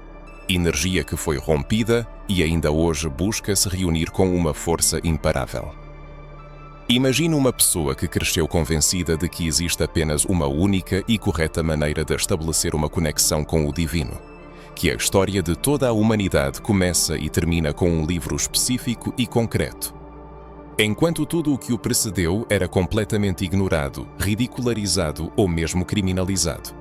energia que foi rompida e ainda hoje busca se reunir com uma força imparável. Imagine uma pessoa que cresceu convencida de que existe apenas uma única e correta maneira de estabelecer uma conexão com o divino, que a história de toda a humanidade começa e termina com um livro específico e concreto. Enquanto tudo o que o precedeu era completamente ignorado, ridicularizado ou mesmo criminalizado.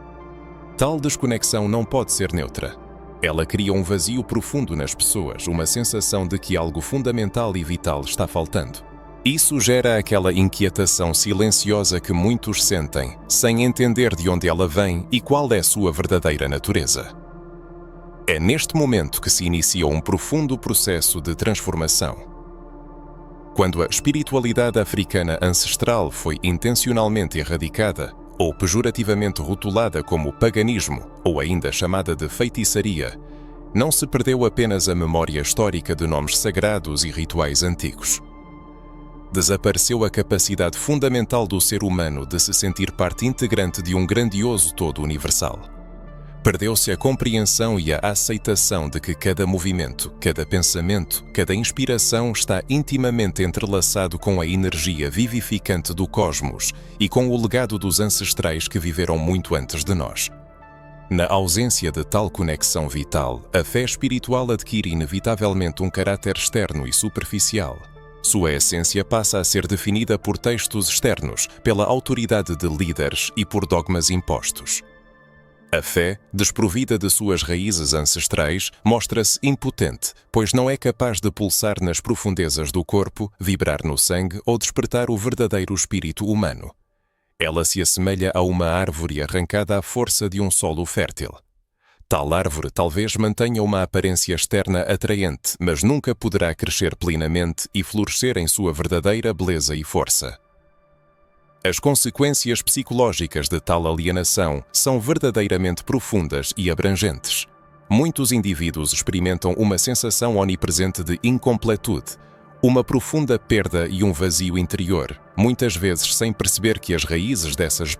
Tal desconexão não pode ser neutra. Ela cria um vazio profundo nas pessoas, uma sensação de que algo fundamental e vital está faltando. Isso gera aquela inquietação silenciosa que muitos sentem, sem entender de onde ela vem e qual é sua verdadeira natureza. É neste momento que se inicia um profundo processo de transformação. Quando a espiritualidade africana ancestral foi intencionalmente erradicada, ou pejorativamente rotulada como paganismo, ou ainda chamada de feitiçaria, não se perdeu apenas a memória histórica de nomes sagrados e rituais antigos. Desapareceu a capacidade fundamental do ser humano de se sentir parte integrante de um grandioso todo universal. Perdeu-se a compreensão e a aceitação de que cada movimento, cada pensamento, cada inspiração está intimamente entrelaçado com a energia vivificante do cosmos e com o legado dos ancestrais que viveram muito antes de nós. Na ausência de tal conexão vital, a fé espiritual adquire inevitavelmente um caráter externo e superficial. Sua essência passa a ser definida por textos externos, pela autoridade de líderes e por dogmas impostos. A fé, desprovida de suas raízes ancestrais, mostra-se impotente, pois não é capaz de pulsar nas profundezas do corpo, vibrar no sangue ou despertar o verdadeiro espírito humano. Ela se assemelha a uma árvore arrancada à força de um solo fértil. Tal árvore talvez mantenha uma aparência externa atraente, mas nunca poderá crescer plenamente e florescer em sua verdadeira beleza e força. As consequências psicológicas de tal alienação são verdadeiramente profundas e abrangentes. Muitos indivíduos experimentam uma sensação onipresente de incompletude, uma profunda perda e um vazio interior, muitas vezes sem perceber que as raízes dessas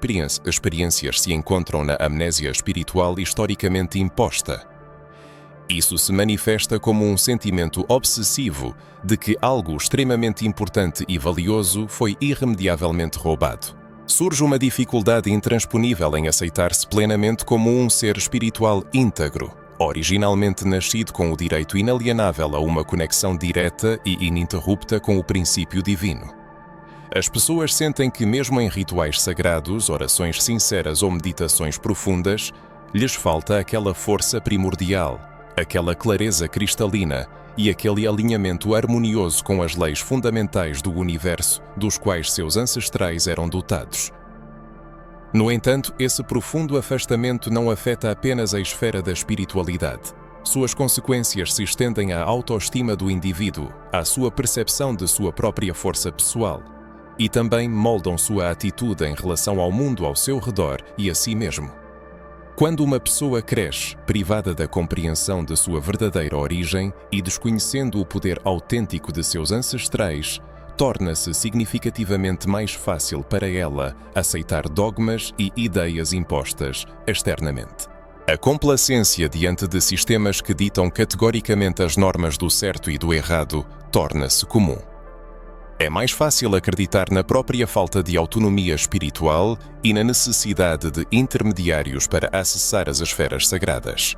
experiências se encontram na amnésia espiritual historicamente imposta. Isso se manifesta como um sentimento obsessivo de que algo extremamente importante e valioso foi irremediavelmente roubado. Surge uma dificuldade intransponível em aceitar-se plenamente como um ser espiritual íntegro, originalmente nascido com o direito inalienável a uma conexão direta e ininterrupta com o princípio divino. As pessoas sentem que mesmo em rituais sagrados, orações sinceras ou meditações profundas, lhes falta aquela força primordial, aquela clareza cristalina e aquele alinhamento harmonioso com as leis fundamentais do universo dos quais seus ancestrais eram dotados. No entanto, esse profundo afastamento não afeta apenas a esfera da espiritualidade. Suas consequências se estendem à autoestima do indivíduo, à sua percepção de sua própria força pessoal, e também moldam sua atitude em relação ao mundo ao seu redor e a si mesmo. Quando uma pessoa cresce, privada da compreensão de sua verdadeira origem e desconhecendo o poder autêntico de seus ancestrais, torna-se significativamente mais fácil para ela aceitar dogmas e ideias impostas externamente. A complacência diante de sistemas que ditam categoricamente as normas do certo e do errado torna-se comum. É mais fácil acreditar na própria falta de autonomia espiritual e na necessidade de intermediários para acessar as esferas sagradas.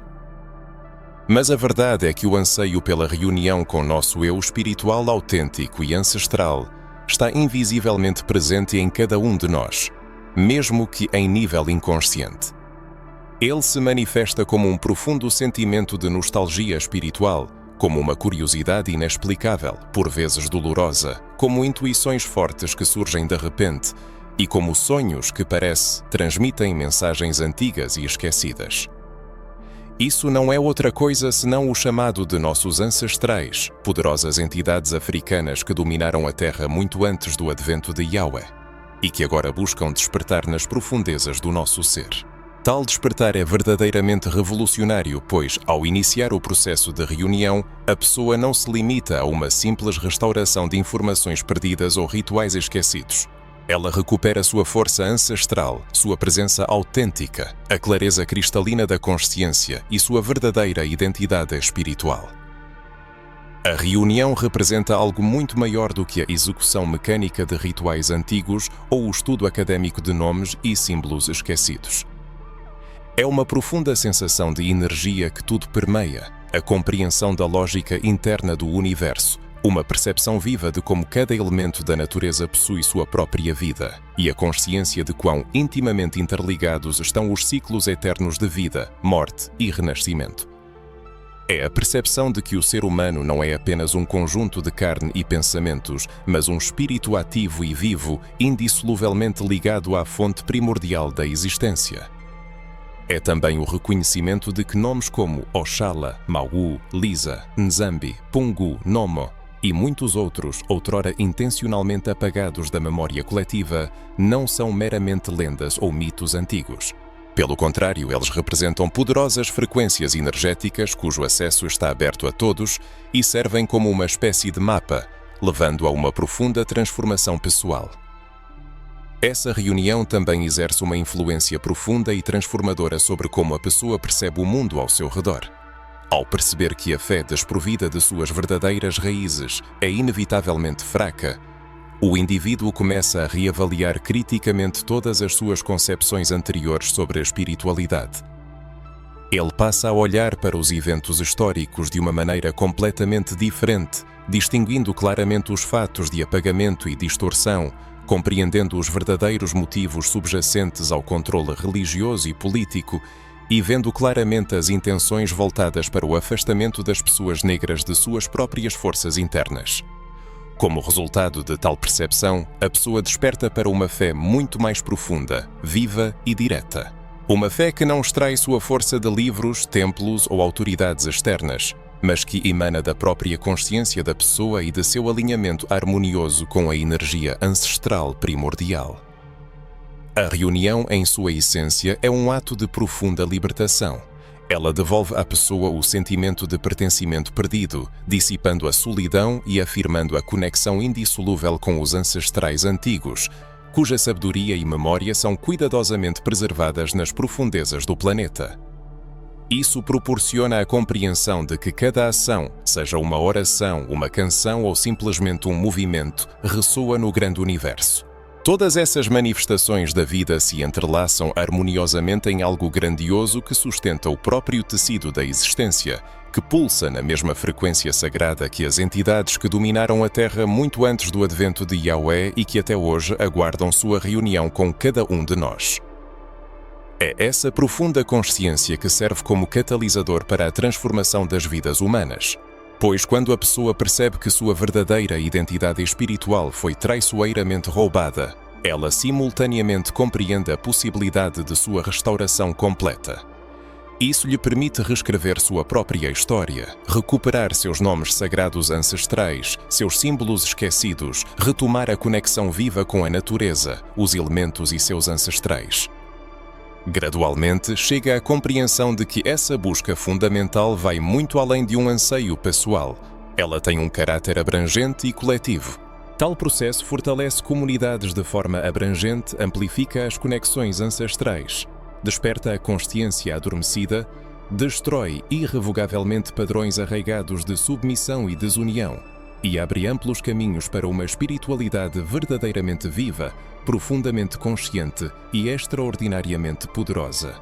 Mas a verdade é que o anseio pela reunião com nosso eu espiritual autêntico e ancestral está invisivelmente presente em cada um de nós, mesmo que em nível inconsciente. Ele se manifesta como um profundo sentimento de nostalgia espiritual, como uma curiosidade inexplicável, por vezes dolorosa, como intuições fortes que surgem de repente e como sonhos que parece transmitem mensagens antigas e esquecidas. Isso não é outra coisa senão o chamado de nossos ancestrais, poderosas entidades africanas que dominaram a Terra muito antes do advento de Yahweh e que agora buscam despertar nas profundezas do nosso ser. Tal despertar é verdadeiramente revolucionário, pois, ao iniciar o processo de reunião, a pessoa não se limita a uma simples restauração de informações perdidas ou rituais esquecidos. Ela recupera sua força ancestral, sua presença autêntica, a clareza cristalina da consciência e sua verdadeira identidade espiritual. A reunião representa algo muito maior do que a execução mecânica de rituais antigos ou o estudo académico de nomes e símbolos esquecidos. É uma profunda sensação de energia que tudo permeia, a compreensão da lógica interna do universo, uma percepção viva de como cada elemento da natureza possui sua própria vida e a consciência de quão intimamente interligados estão os ciclos eternos de vida, morte e renascimento. É a percepção de que o ser humano não é apenas um conjunto de carne e pensamentos, mas um espírito ativo e vivo, indissoluvelmente ligado à fonte primordial da existência. É também o reconhecimento de que nomes como Oxala, Mawu, Lisa, Nzambi, Pungu, Nomo e muitos outros, outrora intencionalmente apagados da memória coletiva, não são meramente lendas ou mitos antigos. Pelo contrário, eles representam poderosas frequências energéticas cujo acesso está aberto a todos e servem como uma espécie de mapa, levando a uma profunda transformação pessoal. Essa reunião também exerce uma influência profunda e transformadora sobre como a pessoa percebe o mundo ao seu redor. Ao perceber que a fé desprovida de suas verdadeiras raízes é inevitavelmente fraca, o indivíduo começa a reavaliar criticamente todas as suas concepções anteriores sobre a espiritualidade. Ele passa a olhar para os eventos históricos de uma maneira completamente diferente, distinguindo claramente os fatos de apagamento e distorção, compreendendo os verdadeiros motivos subjacentes ao controle religioso e político e vendo claramente as intenções voltadas para o afastamento das pessoas negras de suas próprias forças internas. Como resultado de tal percepção, a pessoa desperta para uma fé muito mais profunda, viva e direta. Uma fé que não extrai sua força de livros, templos ou autoridades externas, mas que emana da própria consciência da pessoa e de seu alinhamento harmonioso com a energia ancestral primordial. A reunião, em sua essência, é um ato de profunda libertação. Ela devolve à pessoa o sentimento de pertencimento perdido, dissipando a solidão e afirmando a conexão indissolúvel com os ancestrais antigos, cuja sabedoria e memória são cuidadosamente preservadas nas profundezas do planeta. Isso proporciona a compreensão de que cada ação, seja uma oração, uma canção ou simplesmente um movimento, ressoa no grande universo. Todas essas manifestações da vida se entrelaçam harmoniosamente em algo grandioso que sustenta o próprio tecido da existência, que pulsa na mesma frequência sagrada que as entidades que dominaram a Terra muito antes do advento de Yahweh e que até hoje aguardam sua reunião com cada um de nós. É essa profunda consciência que serve como catalisador para a transformação das vidas humanas. Pois quando a pessoa percebe que sua verdadeira identidade espiritual foi traiçoeiramente roubada, ela simultaneamente compreende a possibilidade de sua restauração completa. Isso lhe permite reescrever sua própria história, recuperar seus nomes sagrados ancestrais, seus símbolos esquecidos, retomar a conexão viva com a natureza, os elementos e seus ancestrais. Gradualmente, chega à compreensão de que essa busca fundamental vai muito além de um anseio pessoal. Ela tem um caráter abrangente e coletivo. Tal processo fortalece comunidades de forma abrangente, amplifica as conexões ancestrais, desperta a consciência adormecida, destrói irrevogavelmente padrões arraigados de submissão e desunião e abre amplos caminhos para uma espiritualidade verdadeiramente viva, profundamente consciente e extraordinariamente poderosa.